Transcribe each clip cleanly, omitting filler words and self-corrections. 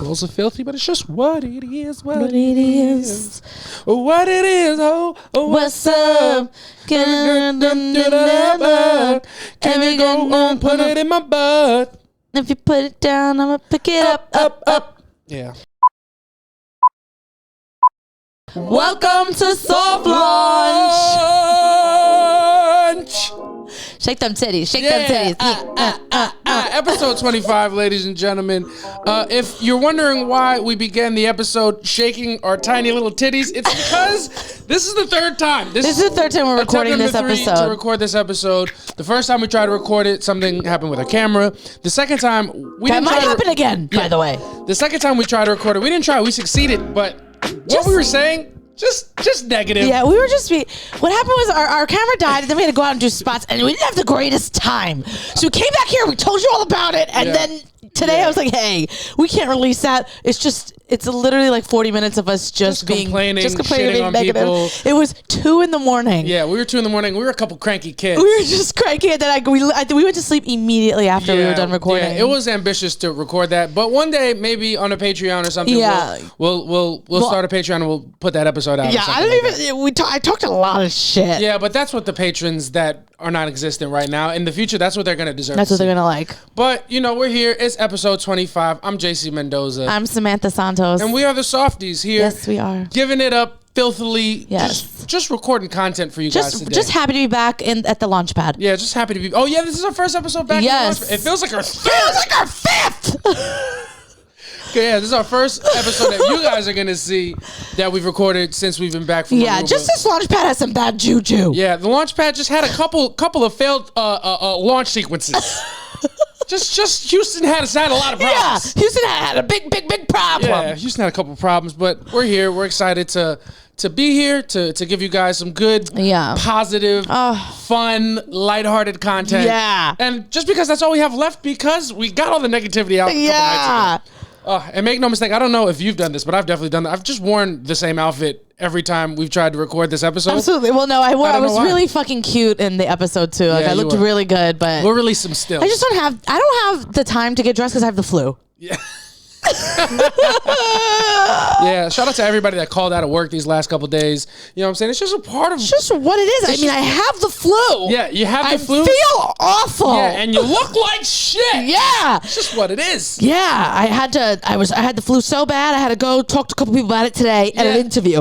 clothes are filthy, but it's just what it is. What it is. What it is. Oh, what's up? Can we go on, put it in my butt? If you put it down, I'm gonna pick it up. Yeah. Welcome to Soft Launch. Shake them titties. Shake them titties. Episode 25, ladies and gentlemen. If you're wondering why we began the episode shaking our tiny little titties, it's because this is the third time. This is the third time we're recording this episode. To record this episode. The first time we tried to record it, something happened with our camera. The second time, that might happen again, by the way. The second time we tried to record it, we didn't try. We succeeded, but what we were saying, just negative. Yeah, we were just what happened was our camera died, and then we had to go out and do spots, and we didn't have the greatest time. So we came back here, we told you all about it, and then today I was like, hey, we can't release that. It's literally like 40 minutes of us just complaining, being on negative. People. It was 2 a.m. Yeah, we were 2 a.m. We were a couple cranky kids. We were just cranky, and then we went to sleep immediately after we were done recording. Yeah, it was ambitious to record that, but one day maybe on a Patreon or something. Yeah, we'll start a Patreon and we'll put that episode out. Yeah, I talked a lot of shit. Yeah, but that's what the patrons that are not existent right now. In the future, that's what they're gonna deserve. That's what they're gonna like. But we're here. It's episode 25. I'm JC Mendoza. I'm Samantha Santos, and we are the Softies here. Yes, we are giving it up filthily. Yes, just recording content for you guys today. Just happy to be back at the Launchpad. Yeah, just happy to be. Oh yeah, this is our first episode back. Yes, it feels like our fifth. Yeah, this is our first episode that you guys are gonna see that we've recorded since we've been back from Aruba. Just this Launchpad has some bad juju. Yeah, the Launchpad just had a couple of failed launch sequences. just Houston had a lot of problems. Yeah, Houston had a big problem. Yeah, Houston had a couple of problems, but we're here. We're excited to be here to give you guys some good, positive, fun, lighthearted content. Yeah, and just because that's all we have left, because we got all the negativity out. A couple nights ago. And make no mistake, I don't know if you've done this, but I've definitely done that. I've just worn the same outfit every time we've tried to record this episode. Absolutely. Well, no, I was really fucking cute in the episode too. Like I looked really good, but we'll release some stills. I don't have the time to get dressed because I have the flu. Yeah. Yeah, shout out to everybody that called out of work these last couple days. You know what I'm saying? It's just a part of... It's just what it is. I have the flu. Yeah, you have the flu. I feel awful. Yeah, and you look like shit. Yeah. It's just what it is. Yeah, I had the flu so bad, I had to go talk to a couple people about it today at an interview.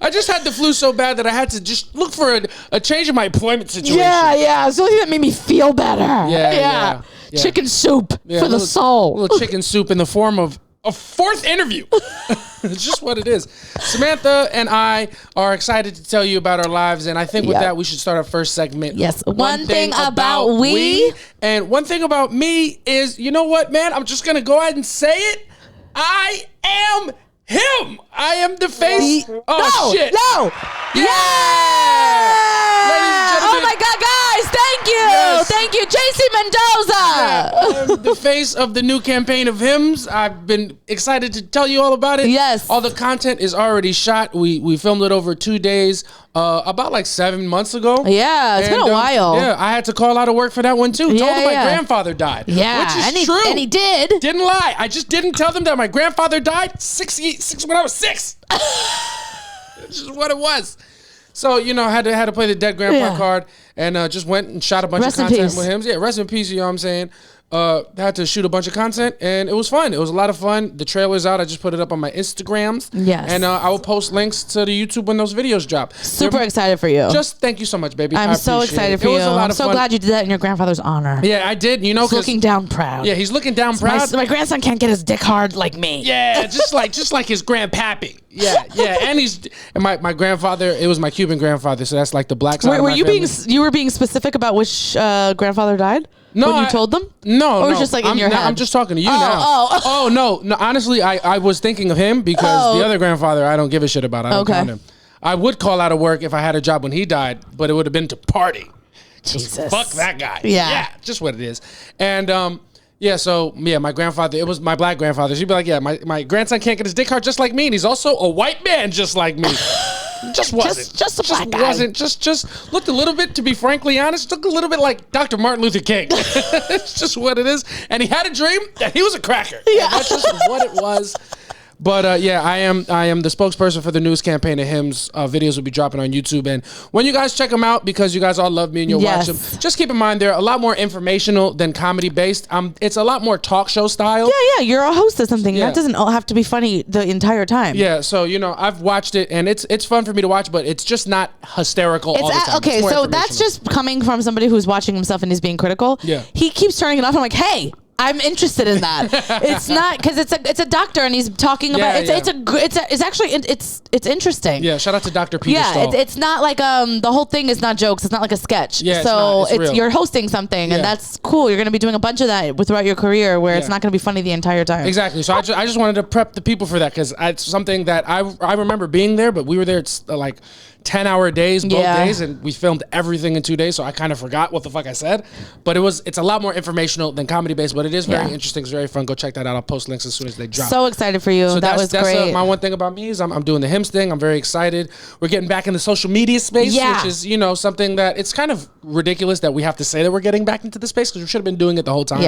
I just had the flu so bad that I had to just look for a change in my employment situation. Yeah. It's the only thing that made me feel better. Yeah. Chicken soup for the soul. A little chicken soup in the form of a fourth interview. It's just what it is. Samantha and I are excited to tell you about our lives, and I think with that we should start our first segment. Yes. One thing about we. And one thing about me is, you know what, man? I'm just going to go ahead and say it. I am him. I am the face. No. Yeah. Ladies and gentlemen. Oh my God, guys. Thank you. Yes. Thank you. JC Mendoza. Yeah, I'm the face of the new campaign of hymns. I've been excited to tell you all about it. Yes. All the content is already shot. We filmed it over 2 days, about like 7 months ago. Yeah, it's been a while. Yeah, I had to call out of work for that one too. Told them my grandfather died. Yeah, which is true. And he did. Didn't lie. I just didn't tell them that my grandfather died when I was 6. It's just what it was. So, I had to play the dead grandpa card and just went and shot a bunch of content with him. Yeah, rest in peace, you know what I'm saying? Had to shoot a bunch of content, and it was fun. It was a lot of fun. The trailer's out. I just put it up on my Instagrams. Yes. And I will post links to the YouTube when those videos drop. Super excited for you. Just thank you so much, baby. I'm so excited for you. I'm so glad you did that in your grandfather's honor. Yeah, I did. He's looking down proud. Yeah, he's looking down proud. My grandson can't get his dick hard like me. Yeah, just like his grandpappy. Yeah. And my grandfather, it was my Cuban grandfather, so that's like the black side. Were you were being specific about which grandfather died? No, when you told them? No, or was just like in your head? I'm just talking to you now. Oh, no. Honestly, I was thinking of him because the other grandfather, I don't give a shit about. I don't count him. I would call out of work if I had a job when he died, but it would have been to party. Jesus. Fuck that guy. Yeah, just what it is. And my grandfather, it was my black grandfather. She'd be like, my grandson can't get his dick hard just like me, and he's also a white man just like me. Just wasn't. Just a black guy. Wasn't. Just looked a little bit, to be frankly honest, looked a little bit like Dr. Martin Luther King. It's just what it is. And he had a dream that he was a cracker. Yeah. That's just what it was. But yeah, I am the spokesperson for the news campaign of HIMS. Videos will be dropping on YouTube, and when you guys check them out, because you guys all love me and you'll watch them, just keep in mind they're a lot more informational than comedy based. It's a lot more talk show style. Yeah, you're a host of something. That doesn't all have to be funny the entire time. Yeah, so I've watched it, and it's fun for me to watch, but it's just not hysterical all the time. Okay, so that's just coming from somebody who's watching himself and is being critical. Yeah, he keeps turning it off. I'm like, hey, I'm interested in that. It's not because it's a doctor and he's talking about it's actually interesting. Yeah, shout out to Dr. Peter. Yeah, it's not like the whole thing is not jokes. It's not like a sketch. Yeah, so it's real. You're hosting something and that's cool. You're going to be doing a bunch of that throughout your career where it's not going to be funny the entire time. Exactly. So I just wanted to prep the people for that because it's something that I remember being there, but we were there like 10-hour days, both days, and we filmed everything in 2 days, so I kind of forgot what the fuck I said. But it's a lot more informational than comedy based, but it is very interesting. It's very fun. Go check that out. I'll post links as soon as they drop. So excited for you. So that was great. My one thing about me is I'm doing the HIMS thing. I'm very excited. We're getting back in the social media space, which is something that it's kind of ridiculous that we have to say that we're getting back into the space because we should have been doing it the whole time.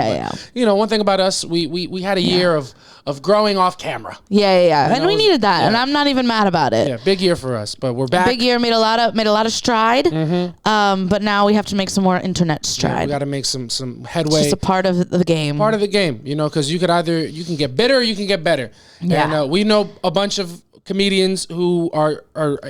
One thing about us, we had a year of growing off camera. And we needed that, and I'm not even mad about it. Yeah, big year for us, but we're back. Big year, made a lot of stride. But now we have to make some more internet stride. We got to make some headway. It's just a part of the game. Part of the game, because you can get bitter or you can get better. Yeah. And we know a bunch of comedians who are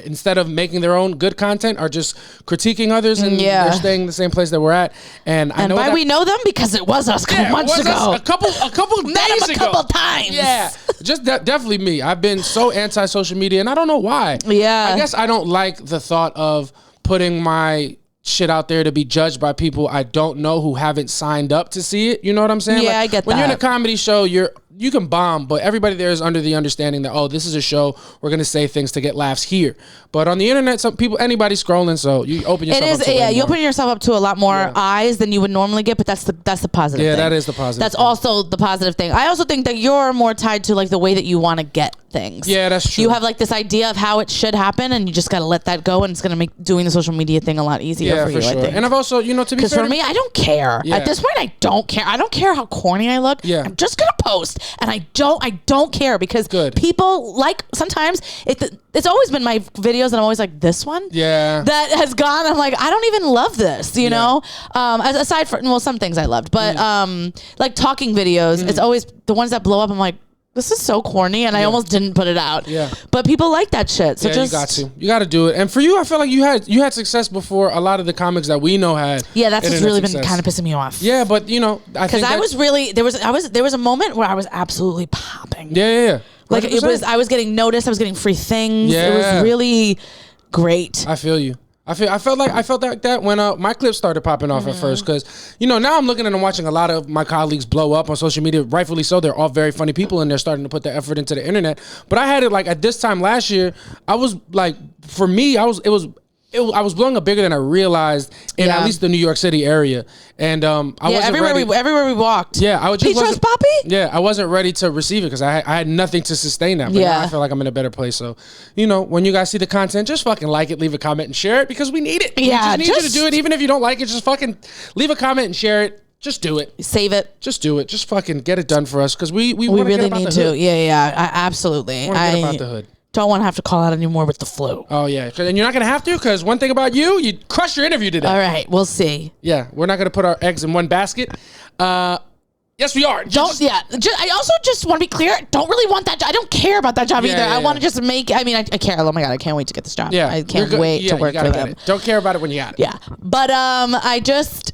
instead of making their own good content are just critiquing others and they're staying in the same place that we're at. And I know we know them because it was us a couple months ago. A couple days ago. A couple times. Yeah. Just definitely me. I've been so anti social media and I don't know why. Yeah. I guess I don't like the thought of putting my shit out there to be judged by people I don't know who haven't signed up to see it. You know what I'm saying? Yeah, I get that. When you're in a comedy show, you can bomb, but everybody there is under the understanding that, this is a show. We're going to say things to get laughs here. But on the internet, anybody scrolling, so you open yourself up to you open yourself up to a lot more eyes than you would normally get, but that's the positive thing. Yeah, that is the positive That's thing. also the positive thing. I also think that you're more tied to like the way that you want to get things. Yeah, that's true. You have like this idea of how it should happen and you just got to let that go and it's going to make doing the social media thing a lot easier for you, sure. I think. And I've also, to be fair. Because for me, I don't care. At this point, I don't care. I don't care how corny I look. Yeah. I'm just going to post and I don't care because people sometimes it's always been my videos and I'm always like, this one? Yeah. That has gone, I'm like, I don't even love this, you know? Aside from, some things I loved, but like talking videos, it's always the ones that blow up, I'm like, this is so corny, and I almost didn't put it out. Yeah. But people like that shit. So you got to. You got to do it. And for you, I feel like you had success before a lot of the comics that we know had. Yeah, that's what's really been kind of pissing me off. Yeah, but I think I was really there was a moment where I was absolutely popping. Yeah. Like I was getting noticed. I was getting free things. Yeah. It was really great. I feel you. I felt like that when my clips started popping off at first because now I'm looking at and watching a lot of my colleagues blow up on social media, rightfully so. They're all very funny people and they're starting to put their effort into the internet. But I had it like at this time last year, I was like, for me, I was blowing up bigger than I realized in at least the New York City area, and I wasn't everywhere we walked. Yeah, I was just Petros Poppy. Yeah, I wasn't ready to receive it because I had nothing to sustain that. But now I feel like I'm in a better place. So, when you guys see the content, just fucking like it, leave a comment, and share it because we need it. Yeah, we just need you to do it, even if you don't like it. Just fucking leave a comment and share it. Just do it. Save it. Just do it. Just fucking get it done for us because we really need to. Yeah, absolutely. I get about the hood. Don't want to have to call out anymore with the flu. Oh, yeah. And you're not going to have to because one thing about you crushed your interview today. All right. We'll see. Yeah. We're not going to put our eggs in one basket. Yes, we are. I also just want to be clear. Don't really want that job. I don't care about that job either. I want to just I care. Oh, my God. I can't wait to get this job. Yeah. I can't wait to work for them. Don't care about it when you got it. Yeah. But I just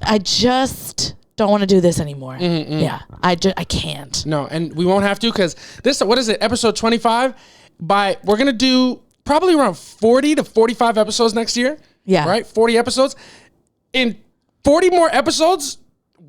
don't want to do this anymore. Yeah. I can't. No. And we won't have to because what is it? Episode 25? We're going to do probably around 40 to 45 episodes next year. Yeah. Right? 40 episodes. In 40 more episodes,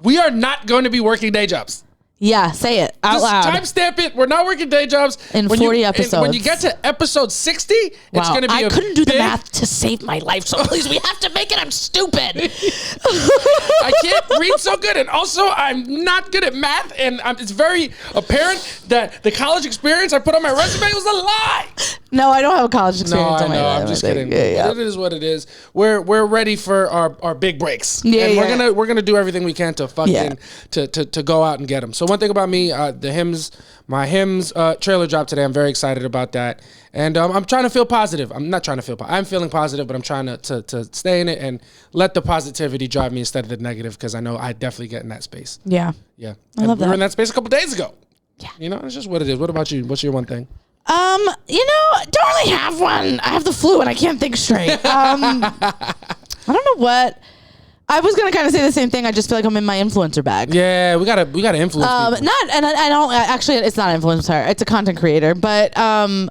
we are not going to be working day jobs. Yeah, say it out loud. Timestamp it. We're not working day jobs. In 40 episodes. When you get to episode 60, it's going to be I couldn't do the math to save my life, so please, we have to make it. I'm stupid. I can't read so good, and also I'm not good at math, and it's very apparent that the college experience I put on my resume was a lie. No, I don't have a college experience. No, I know. I'm just kidding. Yeah. But it is what it is. We're ready for our big breaks. Yeah, and we're gonna do everything we can to fucking to go out and get them. So one thing about me, my hymns trailer dropped today. I'm very excited about that, and I'm trying to feel positive. I'm feeling positive, but I'm trying to stay in it and let the positivity drive me instead of the negative, because I know I definitely get in that space. Yeah. I love that. We were in that space a couple days ago. Yeah. It's just what it is. What about you? What's your one thing? Don't really have one. I have the flu and I can't think straight. I don't know what. I was gonna kind of say the same thing. I just feel like I'm in my influencer bag. Yeah, we gotta influence people. I don't actually. It's not an influencer. It's a content creator. But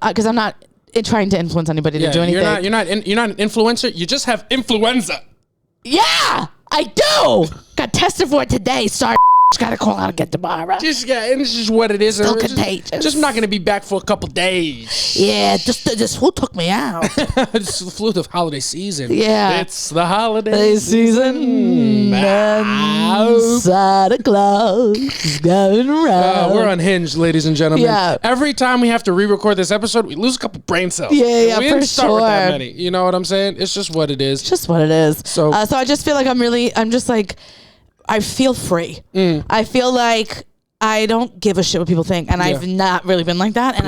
because I'm not trying to influence anybody to do anything. You're not an influencer. You just have influenza. Yeah, I do. Got tested for it today. Sorry. Gotta call out again tomorrow. And it's just what it is. Still contagious. Just not gonna be back for a couple days. Yeah, this flu took me out. It's the flu of holiday season. Yeah, it's the holiday season. Santa Claus is going around. We're unhinged, ladies and gentlemen. Yeah. Every time we have to re-record this episode, we lose a couple brain cells. Yeah, we didn't start with that many. You know what I'm saying? It's just what it is. It's just what it is. So I just feel like I'm just like. I feel free. I feel like I don't give a shit what people think, and I've not really been like that, and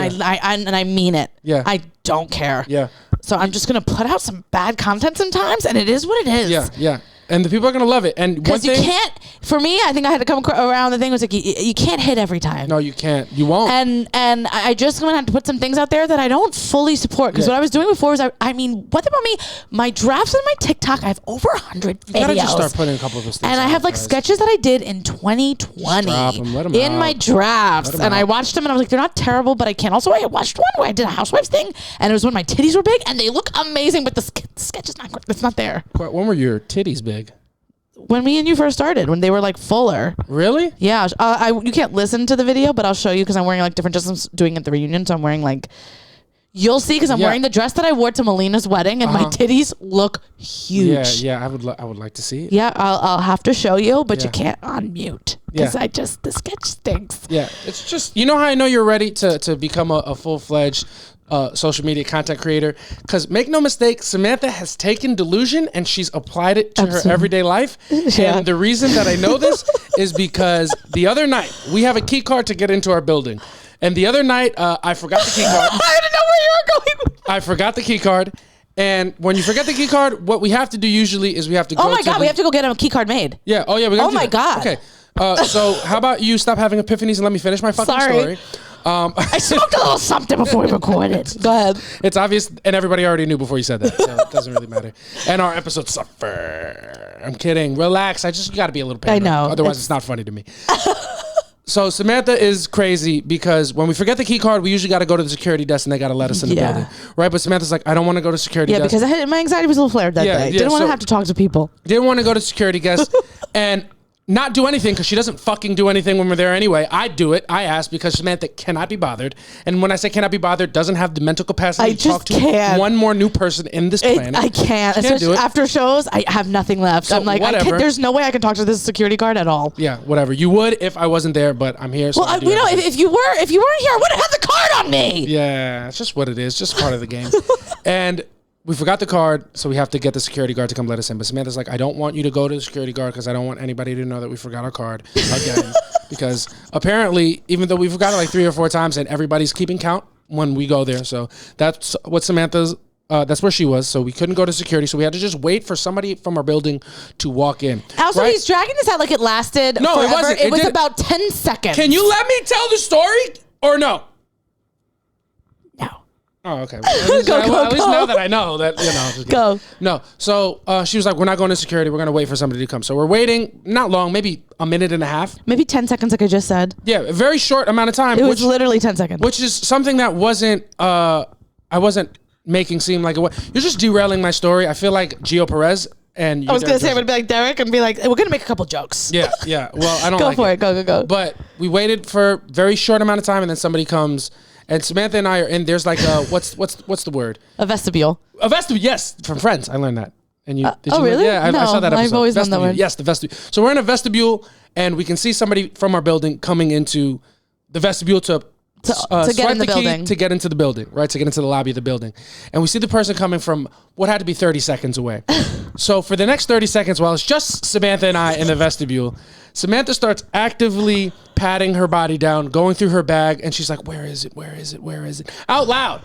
I mean it. Yeah, I don't care. Yeah. So I'm just gonna put out some bad content sometimes, and it is what it is. Yeah. And the people are gonna love it. And because you can't. For me, I think I had to come around. The thing was like you can't hit every time. No, you can't. You won't. And I just gonna have to put some things out there that I don't fully support. Because what I was doing before was I mean, what about me? My drafts and my TikTok, I have over 100 videos. You gotta just start putting a couple of those things. And I have like sketches that I did in 2020 in my drafts, and I watched them and I was like, they're not terrible, but I can't. Also, I watched one where I did a housewives thing, and it was when my titties were big, and they look amazing, but the sketch is not. It's not there. When were your titties big? When me and you first started, when they were like fuller. Really? Yeah. You can't listen to the video, but I'll show you because I'm wearing like different dresses. I'm doing it at the reunion, so I'm wearing like. You'll see because I'm wearing the dress that I wore to Melina's wedding, and my titties look huge. Yeah. I would like to see it. Yeah, I'll have to show you, but you can't unmute because the sketch stinks. Yeah, it's just how I know you're ready to become a full-fledged social media content creator, because make no mistake, Samantha has taken delusion and she's applied it to her everyday life. And the reason that I know this is because the other night we have a key card to get into our building, and the other night I forgot the key card. I didn't know where you were going. I forgot the key card. And when you forget the key card, what we have to do usually is we have to go. Oh my God, we have to go get a key card made. Yeah. Oh yeah. We got. Oh my God. Okay. So how about you stop having epiphanies and let me finish my fucking story. I smoked a little something before we recorded. Go ahead. It's obvious, and everybody already knew before you said that, so it doesn't really matter. And our episodes suffer. I'm kidding. Relax. You got to be a little paranoid. I know. Otherwise, it's not funny to me. So Samantha is crazy because when we forget the key card, we usually got to go to the security desk and they got to let us in the building, right? But Samantha's like, I don't want to go to security desk. Yeah, because my anxiety was a little flared that day. Didn't want to have to talk to people. Didn't want to go to security desk and not do anything because she doesn't fucking do anything when we're there anyway. I do it. I ask because Samantha cannot be bothered. And when I say cannot be bothered, doesn't have the mental capacity to talk to one more new person in this planet. I can't. Especially do it. After shows, I have nothing left. So I'm like, there's no way I can talk to this security guard at all. Yeah, whatever. You would if I wasn't there, but I'm here. So well, if you weren't here, I would have had the card on me. Yeah, it's just what it is. Just part of the game. And we forgot the card, so we have to get the security guard to come let us in. But Samantha's like, I don't want you to go to the security guard because I don't want anybody to know that we forgot our card again. Because apparently, even though we forgot it like 3 or 4 times, and everybody's keeping count when we go there. So that's what Samantha's, that's where she was. So we couldn't go to security. So we had to just wait for somebody from our building to walk in. Also, he's dragging this out like it lasted forever. It wasn't. It was about 10 seconds. Can you let me tell the story or no? Oh, okay. At least now that I know that, Go. No. So she was like, we're not going to security. We're going to wait for somebody to come. So we're waiting, not long, maybe a minute and a half. Maybe 10 seconds, like I just said. Yeah, a very short amount of time. It was literally 10 seconds. Which is something that I wasn't making seem like it was. You're just derailing my story. I feel like Gio Perez. And I was going to say, I'm going to be like Derek and be like, we're going to make a couple jokes. Yeah. Well, I don't go like for it. Go. But we waited for a very short amount of time, and then somebody comes. And Samantha and I are in. There's like a what's the word? A vestibule. A vestibule. Yes, from Friends. I learned that. And you? Did you really? Yeah, no, I saw that episode. I've always known that word. Yes, the vestibule. So we're in a vestibule, and we can see somebody from our building coming into the vestibule to to get in the building. To get into the building, right? To get into the lobby of the building. And we see the person coming from what had to be 30 seconds away. So for the next 30 seconds, while it's just Samantha and I in the vestibule, Samantha starts actively patting her body down, going through her bag, and she's like, where is it? Where is it? Where is it? Out loud.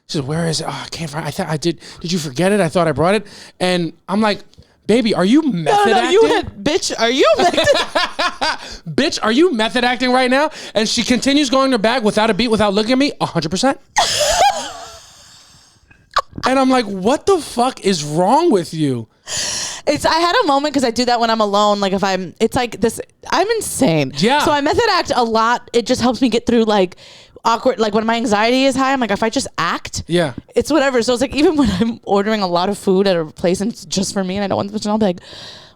She says, where is it? Oh, I can't find it. Did you forget it? I thought I brought it. And I'm like, baby, are you method acting? You had, bitch, are you method Bitch, are you method acting right now? And she continues going to her bag without a beat, without looking at me, 100%. And I'm like, what the fuck is wrong with you? I had a moment because I do that when I'm alone. Like it's like this, I'm insane. Yeah. So I method act a lot. It just helps me get through like awkward, like when my anxiety is high, I'm like, if I just act, yeah, it's whatever. So it's like, even when I'm ordering a lot of food at a place and it's just for me and I don't want the person, I'll be like,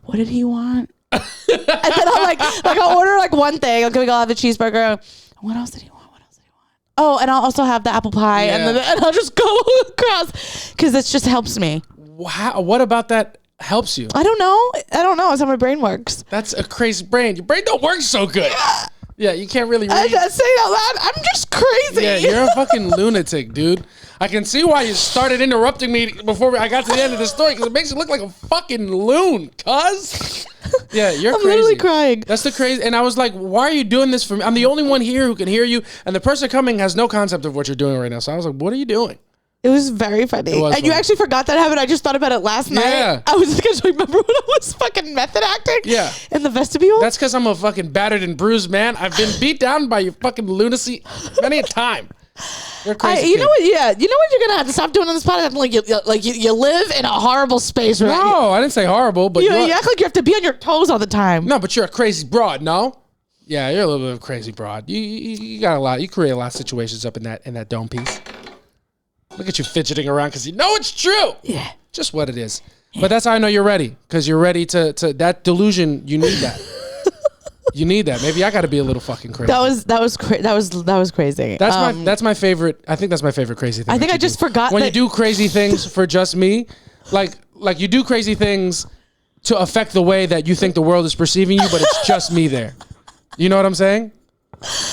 what did he want? And then I'll like I'll order like one thing. Okay, I'll have the cheeseburger. What else did he want? Oh, and I'll also have the apple pie, and I'll just go across because it just helps me. Wow, what about that helps you? I don't know. That's how my brain works. That's a crazy brain. Your brain don't work so good. Yeah, you can't really read. I just say it out loud. I'm just crazy. Yeah, you're a fucking lunatic, dude. I can see why you started interrupting me before I got to the end of the story, because it makes you look like a fucking loon, cuz. Yeah, you're crazy. I'm literally crying. That's the crazy. And I was like, why are you doing this for me? I'm the only one here who can hear you, and the person coming has no concept of what you're doing right now. So I was like, what are you doing? It was very funny. And funny. You actually forgot that happened. I just thought about it last night. I was going to remember when I was fucking method acting. Yeah. In the vestibule. That's because I'm a fucking battered and bruised man. I've been beat down by your fucking lunacy many a time. You're crazy. You know what? Yeah. You know what you're going to have to stop doing on this podcast? You live in a horrible space, right? No, I didn't say horrible, but you act like you have to be on your toes all the time. No, but you're a crazy broad, no? Yeah, you're a little bit of a crazy broad. You got a lot. You create a lot of situations up in that dome piece. Look at you fidgeting around because you know it's true. Yeah. Just what it is. Yeah. But that's how I know you're ready, because you're ready to that delusion. You need that. You need that. Maybe I got to be a little fucking crazy. That was crazy. That's my favorite. I think that's my favorite crazy thing. I think I just forgot when you do crazy things for just me, like you do crazy things to affect the way that you think the world is perceiving you, but it's just me there. You know what I'm saying?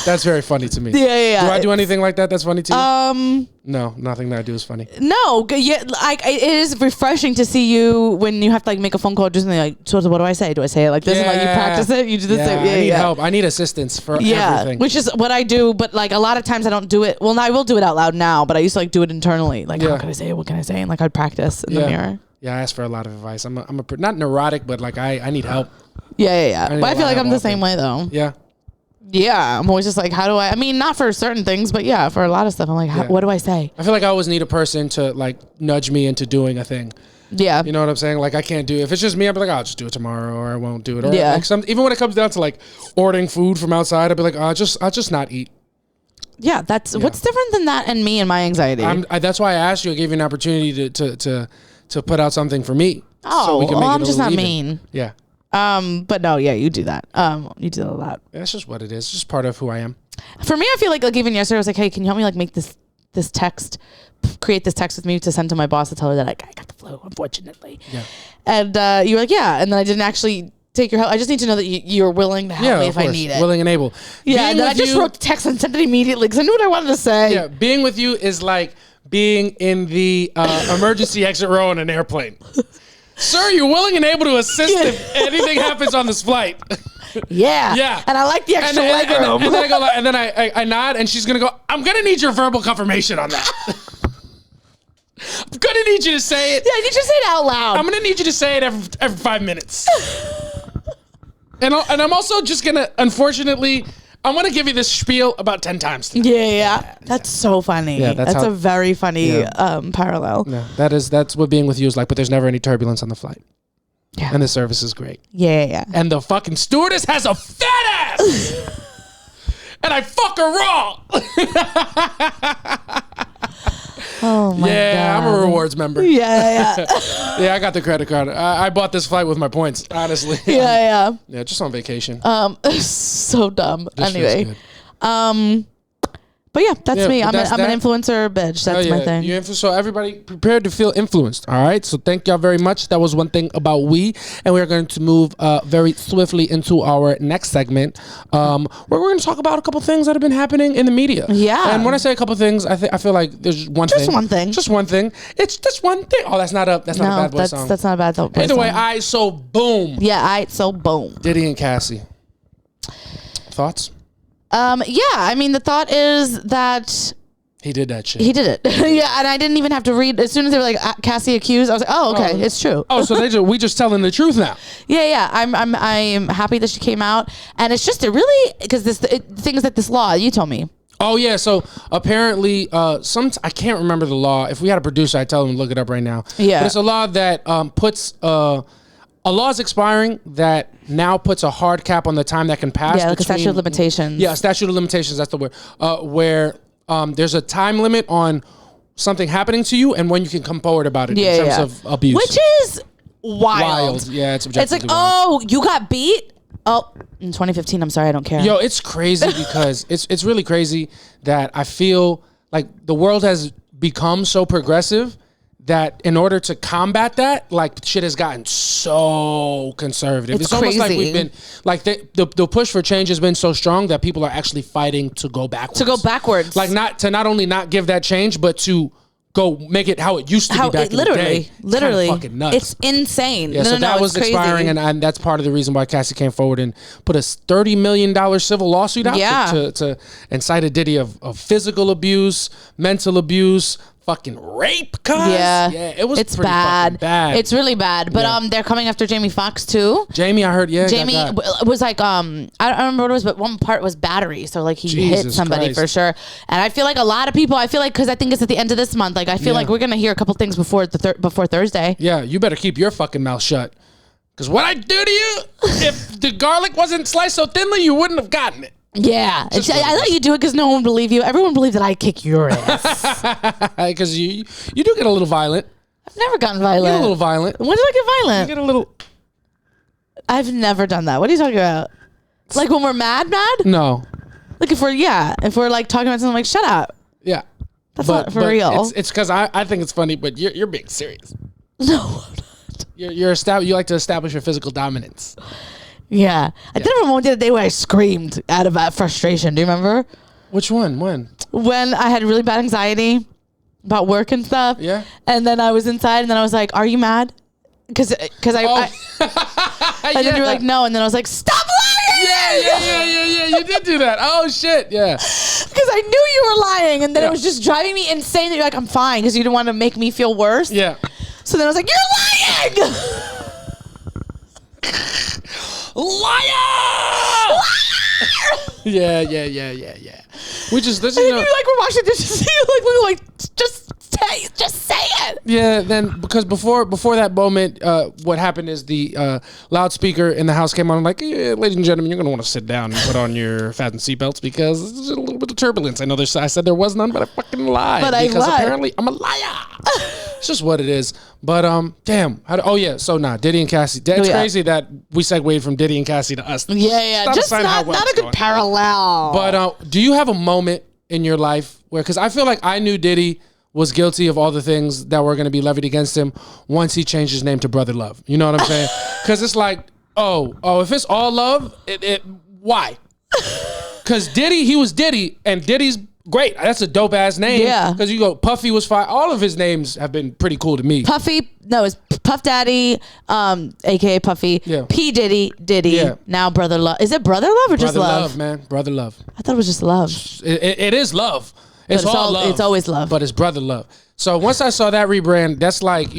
That's very funny to me. Yeah. Do I do anything like that that's funny to you? No, nothing that I do is funny. No, it is refreshing to see you when you have to make a phone call or do something like, so what do I say? Do I say it like this? Yeah. And you practice it? You do this? Yeah, I need help. I need assistance for everything. Which is what I do, but a lot of times I don't do it. Well, now I will do it out loud now, but I used to do it internally. How can I say it? What can I say? And I'd practice in the mirror. Yeah, I ask for a lot of advice. I'm a not neurotic, but I need help. Yeah. But I feel like I'm the same way though. Yeah. Yeah, I'm always just how do I mean, not for certain things, but yeah, for a lot of stuff, I'm like, what do I say? I feel like I always need a person to nudge me into doing a thing. Yeah. You know what I'm saying? I can't do it. If it's just me, I'll be like, I'll just do it tomorrow, or I won't do it. Or even when it comes down to ordering food from outside, I'll be like, I'll just not eat. Yeah, what's different than that and me and my anxiety? That's why I asked you. I gave you an opportunity to put out something for me. Oh, so we can make I'm just not even. Mean. Yeah. But no, yeah, you do that. You do that a lot. That's just what it is. It's just part of who I am. For me, I feel like even yesterday, I was like, hey, can you help me make this text, create this text with me to send to my boss to tell her that I got the flu, unfortunately. Yeah. And you were like, yeah. And then I didn't actually take your help. I just need to know that you're willing to help me if I need it. Willing and able. Yeah. And then I just wrote the text and sent it immediately because I knew what I wanted to say. Yeah. Being with you is like being in the emergency exit row on an airplane. Sir, you're willing and able to assist if anything happens on this flight. Yeah. Yeah. And I like the extra leg room. And then I go, and then I nod, and she's gonna go, I'm gonna need your verbal confirmation on that. I'm gonna need you to say it. Yeah, I need you to say it out loud. I'm gonna need you to say it every 5 minutes. and I'm also just gonna, unfortunately, I'm gonna give you this spiel about 10 times today. Yeah. That's so funny. Yeah, that's a very funny parallel. Yeah, that's what being with you is like, but there's never any turbulence on the flight. Yeah. And the service is great. Yeah. And the fucking stewardess has a fat ass! And I fuck her raw! Oh my God. Yeah, I'm a rewards member. Yeah. Yeah, I got the credit card. I bought this flight with my points, honestly. Yeah. Yeah, just on vacation. So dumb. Anyway. But yeah, that's me. I'm that's an influencer bitch. That's my thing. So everybody prepared to feel influenced. All right. So thank y'all very much. That was one thing about we, and we are going to move very swiftly into our next segment, where we're going to talk about a couple things that have been happening in the media. Yeah. And when I say a couple things, I feel like there's one thing. Just one thing. Just one thing. It's just one thing. Oh, that's not a bad boy song. That's not a bad boy song. Either way, so boom. Yeah, so boom. Diddy and Cassie. Thoughts? Yeah. I mean, the thought is that. He did that shit. He did it. Yeah, and I didn't even have to read. As soon as they were like, Cassie accused, I was like, oh, okay, it's true. Oh, so we just telling the truth now. Yeah. I'm happy that she came out. And it's just because things like this law, you told me. Oh, yeah. So apparently, I can't remember the law. If we had a producer, I'd tell him to look it up right now. Yeah. But it's a law that puts... a law is expiring that now puts a hard cap on the time that can pass. Yeah, like a statute of limitations. Yeah, statute of limitations. That's the word. Where there's a time limit on something happening to you and when you can come forward about it in terms of abuse. Which is wild. Yeah, it's objectively It's like, wild. oh, you got beat? Oh, in 2015, I'm sorry, I don't care. Yo, it's crazy because it's really crazy that I feel like the world has become so progressive that in order to combat that, like, shit has gotten so conservative. It's almost like we've been, like, the push for change has been so strong that people are actually fighting to go backwards. Like, not only not give that change, but to go make it how it used to be back in the day. Literally. It's fucking nuts. It's insane. Yeah, so that was expiring, and that's part of the reason why Cassie came forward and put a $30 million civil lawsuit out to incite a Diddy of physical abuse, mental abuse, fucking rape, it's bad. It's really bad. But they're coming after Jamie Foxx too. Jamie, I heard. Yeah, Jamie was like I don't remember what it was, but one part was battery. So like he hit somebody for sure. And I feel like a lot of people. I feel like because I think it's at the end of this month. Like I feel like we're gonna hear a couple things before Thursday. Yeah, you better keep your fucking mouth shut. Because what I do to you, if the garlic wasn't sliced so thinly, you wouldn't have gotten it. Yeah, I let you do it because no one would believe you. Everyone believes that I kick your ass. Because you do get a little violent. I've never gotten violent. You get a little violent. When did I get violent? You get a little. I've never done that. What are you talking about? Like when we're mad? No. Like if we're like talking about something, like shut up. Yeah. That's not for real. It's because I think it's funny, but you're being serious. No. You like to establish your physical dominance. Yeah. I did have a moment the other day where I screamed out of frustration. Do you remember? Which one? When? When I had really bad anxiety about work and stuff. Yeah. And then I was inside and then I was like, are you mad? Because I and then you were like, no. And then I was like, stop lying! Yeah. You did do that. Oh, shit. Yeah. Because I knew you were lying. And then it was just driving me insane that you're like, I'm fine. Because you didn't want to make me feel worse. Yeah. So then I was like, you're lying! Liar! Yeah. We just and then you like were watching this, you like just say it. Yeah. Then because before that moment, what happened is the loudspeaker in the house came on. I'm like, ladies and gentlemen, you're gonna want to sit down and put on your fasten seatbelts because there's a little bit of turbulence. I know I said there was none, but I fucking lied. Because apparently I'm a liar. It's just what it is. But damn. Diddy and Cassie. It's crazy that we segued from Diddy and Cassie to us. Yeah. Just not a good parallel. But do you have a moment in your life where, because I feel like I knew Diddy was guilty of all the things that were going to be levied against him once he changed his name to Brother Love. You know what I'm saying? Because it's like, if it's all love, why? Because Diddy, he was Diddy, and Diddy's great. That's a dope ass name. Yeah. Because you go, Puffy was fine. All of his names have been pretty cool to me. It's Puff Daddy, aka Puffy. Yeah. P Diddy. Yeah. Now Brother Love. Is it Brother Love or just Brother Love? Love, man. Brother Love. I thought it was just Love. It is love. It's all love. It's always love. But it's Brother Love. So once I saw that rebrand, that's like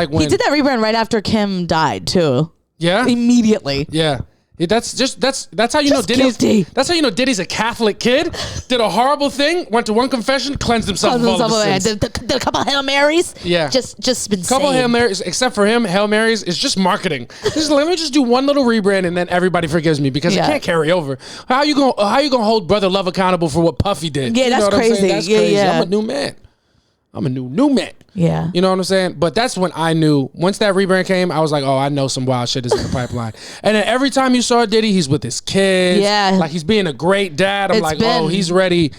when he did that rebrand right after Kim died too. Yeah. Immediately. Yeah. That's how you know Diddy's guilty. That's how you know Diddy's a Catholic kid. Did a horrible thing, went to one confession, cleansed himself of all of his sins. Did a couple Hail Marys. Yeah. Just been couple saved. Hail Marys, except for him, Hail Marys is just marketing. Let me just do one little rebrand and then everybody forgives me because it can't carry over. How you gonna hold Brother Love accountable for what Puffy did? Yeah, that's crazy. That's crazy. I'm a new man. Yeah. You know what I'm saying? But that's when I knew. Once that rebrand came, I was like, I know some wild shit is in the pipeline. And then every time you saw Diddy, he's with his kids. Yeah. Like he's being a great dad. I'm he's ready.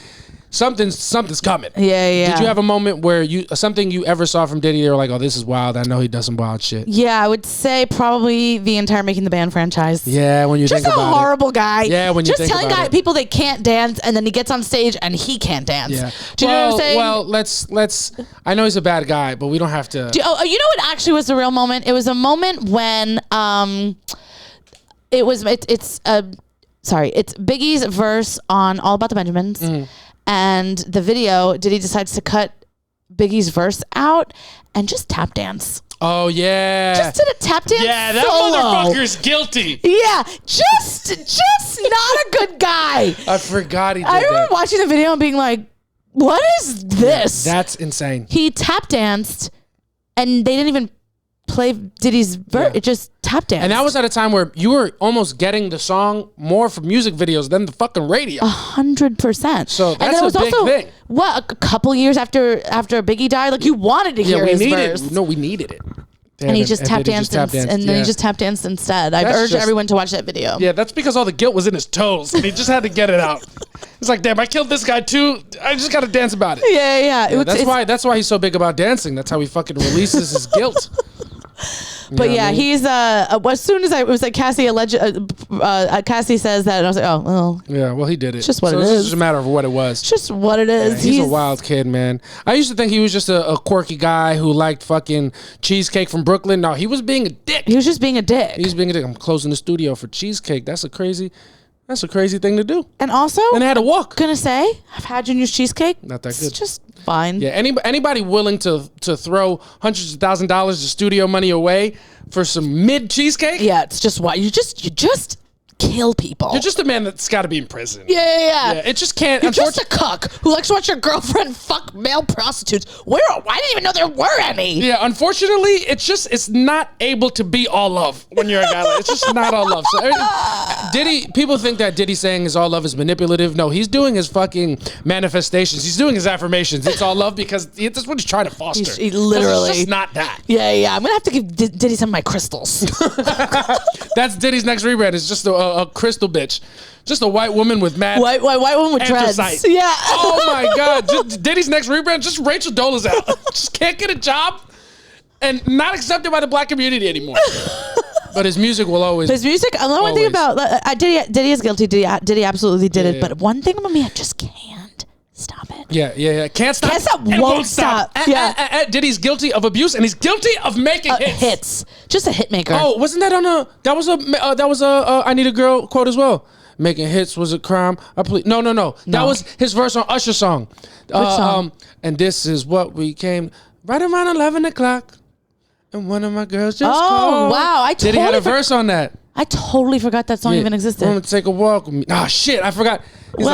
something's coming. Yeah. Did you have a moment where something you ever saw from Diddy, they were like, oh, this is wild. I know he does some wild shit. Yeah, I would say probably the entire Making the Band franchise. Yeah, when you think about it. Just a horrible guy. Yeah, when you think about it. Just telling people they can't dance, and then he gets on stage and he can't dance. Yeah. Do you know what I'm saying? Well, let's. I know he's a bad guy, but we don't have to. You know what actually was the real moment? It was a moment when it's Biggie's verse on All About the Benjamins, and the video. Diddy decides to cut Biggie's verse out and just tap dance. Oh yeah, just did a tap dance. Yeah, that solo. motherfucker's guilty. Yeah, just not a good guy. I forgot he did I remember that. watching the video and being like, "What is this?" That's insane. He tap danced, and they didn't even play Diddy's verse. It just tap danced. And that was at a time where you were almost getting the song more from music videos than the fucking radio. 100%. So and that's then it was a big also, thing. What, a couple years after Biggie died? Like, you wanted to hear his verse. No, we needed it. And he just tap danced, and then he just tap danced instead. I urge everyone to watch that video. Yeah, that's because all the guilt was in his toes, and he just had to get it out. It's like, damn, I killed this guy too. I just got to dance about it. Yeah. That's why he's so big about dancing. That's how he fucking releases his guilt. But yeah, he's as soon as it was like Cassie Cassie says that, and I was like, oh well. Yeah, well, he did it. It's just what it It's is. just a matter of what it was. It's just what it is. Yeah, he's a wild kid, man. I used to think he was just a quirky guy who liked fucking cheesecake from Brooklyn. No, he was being a dick. He was just being a dick. He was being a dick. I'm closing the studio for cheesecake. That's a crazy thing to do. And also, and I had to walk. Gonna say, I've had Junior's cheesecake. Not that good. It's just fine. Yeah, anybody willing to throw hundreds of $1,000s of studio money away for some mid cheesecake? Yeah, it's just why you just kill people. You're just a man that's got to be in prison. Yeah. It just can't. You're just a cuck who likes to watch your girlfriend fuck male prostitutes. I didn't even know there were any. Yeah, unfortunately, it's not able to be all love when you're a guy. It's just not all love. So people think that Diddy saying his all love is manipulative. No, he's doing his fucking manifestations. He's doing his affirmations. It's all love because that's what he's trying to foster. He literally. It's just not that. Yeah. I'm gonna have to give Diddy some of my crystals. That's Diddy's next rebrand. It's just a crystal bitch. Just a white woman with mad white woman with dreads. Yeah. Oh my God. Diddy's next rebrand, just Rachel Dolezal. Just can't get a job and not accepted by the black community anymore. But his music will always. His music. The one thing about Diddy is guilty. Diddy absolutely did it. But one thing about me, I just can't stop it. Yeah. Can't stop. Won't stop. Diddy's guilty of abuse and he's guilty of making hits. Just a hit maker. Oh, wasn't that on a? That was a I Need a Girl quote as well. Making hits was a crime. No. That was his verse on Usher's song. Which song? And this is what we came right around 11 o'clock. And one of my girls just called. Oh, wow. Diddy had a verse on that. I totally forgot that song even existed. Want to take a walk with me? Ah, shit, I forgot. He's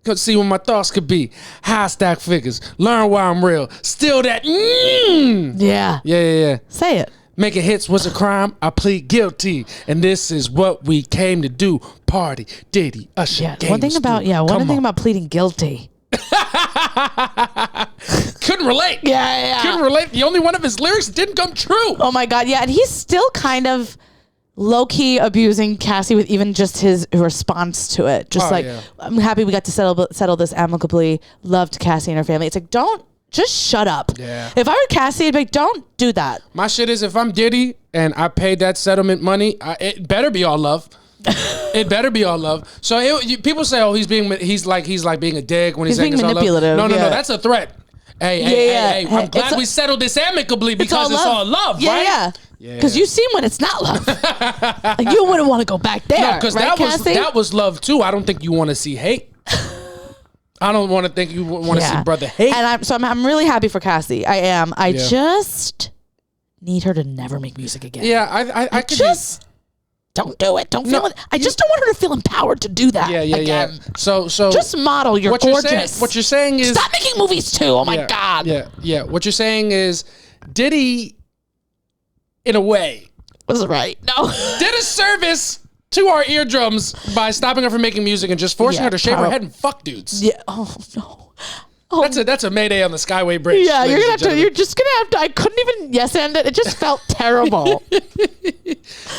could see what my thoughts could be. High stack figures. Learn why I'm real. Still that. Yeah. Say it. Making hits was a crime. I plead guilty, and this is what we came to do. Party, Diddy, Usher. Yeah. One thing about pleading guilty. Couldn't relate. Yeah. Couldn't relate. The only one of his lyrics didn't come true. Oh my God. Yeah, and he's still kind of low-key abusing Cassie with even just his response to it. I'm happy we got to settle this amicably. Loved Cassie and her family. It's like, just shut up. Yeah. If I were Cassie, I'd be like, don't do that. My shit is, if I'm Diddy and I paid that settlement money, it better be all love. It better be all love. So people say, oh, he's like being a dick when he's saying being it's manipulative. all love. No, that's a threat. Hey, I'm glad we settled this amicably because it's all love, right? Yeah. Because you've seen when it's not love. You wouldn't want to go back there. No, because that was love too. I don't think you want to see hate. I don't want to think you want to see brother hate. And I'm really happy for Cassie. I am. I just need her to never make music again. Yeah, I could just don't do it. Don't feel it. I just don't want her to feel empowered to do that. Yeah. So just model. You're gorgeous. What you're saying is stop making movies too. Oh my God. Yeah. What you're saying is Diddy, in a way, was right. No, did a service to our eardrums by stopping her from making music and just forcing her to shave her head and fuck dudes. Yeah. Oh no. That's a mayday on the Skyway Bridge. Yeah, you're just gonna have to. I couldn't even yes end it. It just felt terrible.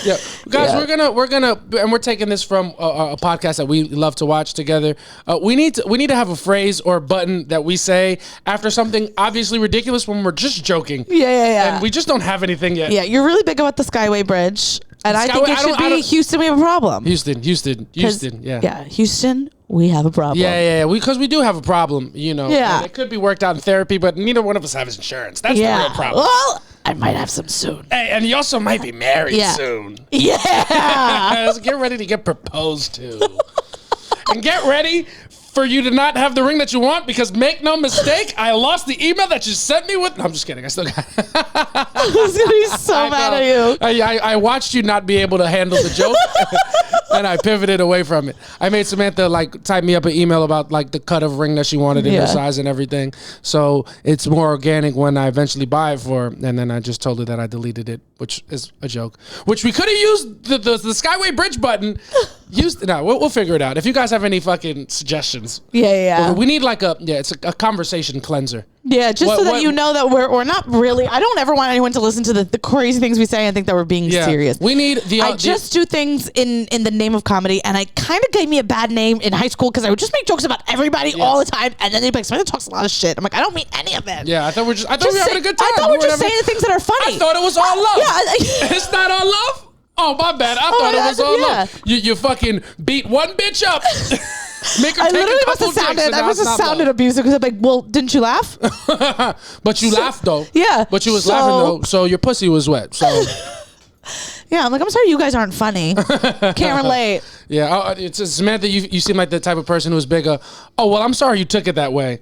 Yeah, guys, we're gonna, and we're taking this from a podcast that we love to watch together. We need to have a phrase or a button that we say after something obviously ridiculous when we're just joking. Yeah. And we just don't have anything yet. Yeah, you're really big about the Skyway Bridge, and I think it should be Houston. We have a problem. Houston. Yeah. Yeah, Houston. We have a problem. Yeah. Because we do have a problem, Yeah. And it could be worked out in therapy, but neither one of us have insurance. That's the real problem. Well, I might have some soon. Hey, and you also might be married soon. Yeah. So get ready to get proposed to. And get ready for you to not have the ring that you want, because make no mistake, I lost the email that you sent me with. No, I'm just kidding. I still got it. I was going to be so mad at you. I watched you not be able to handle the joke, and I pivoted away from it. I made Samantha type me up an email about the cut of ring that she wanted in her size and everything. So it's more organic when I eventually buy it for her. And then I just told her that I deleted it, which is a joke. Which we could have used the Skyway Bridge button. We'll figure it out. If you guys have any fucking suggestions. Yeah. We need it's a conversation cleanser. Yeah, just so that you know that we're not really. I don't ever want anyone to listen to the crazy things we say and think that we're being serious. We need I just do things in the name of comedy, and I kind of gave me a bad name in high school because I would just make jokes about everybody all the time, and then they'd be like, "Samantha talks a lot of shit." I'm like, I don't mean any of it. Yeah, I thought we were having a good time. I thought we were just saying the things that are funny. I thought it was all love. Yeah, it's not all love. Oh, my bad. I thought it was all love. You fucking beat one bitch up. Make her I take literally a couple must have sounded abusive because I'm like, well, didn't you laugh? But you laughed though. Yeah. But you was laughing though, so your pussy was wet. So yeah, I'm like, I'm sorry you guys aren't funny. Can't relate. Yeah, it's Samantha. You seem like the type of person who's bigger. Oh well, I'm sorry you took it that way.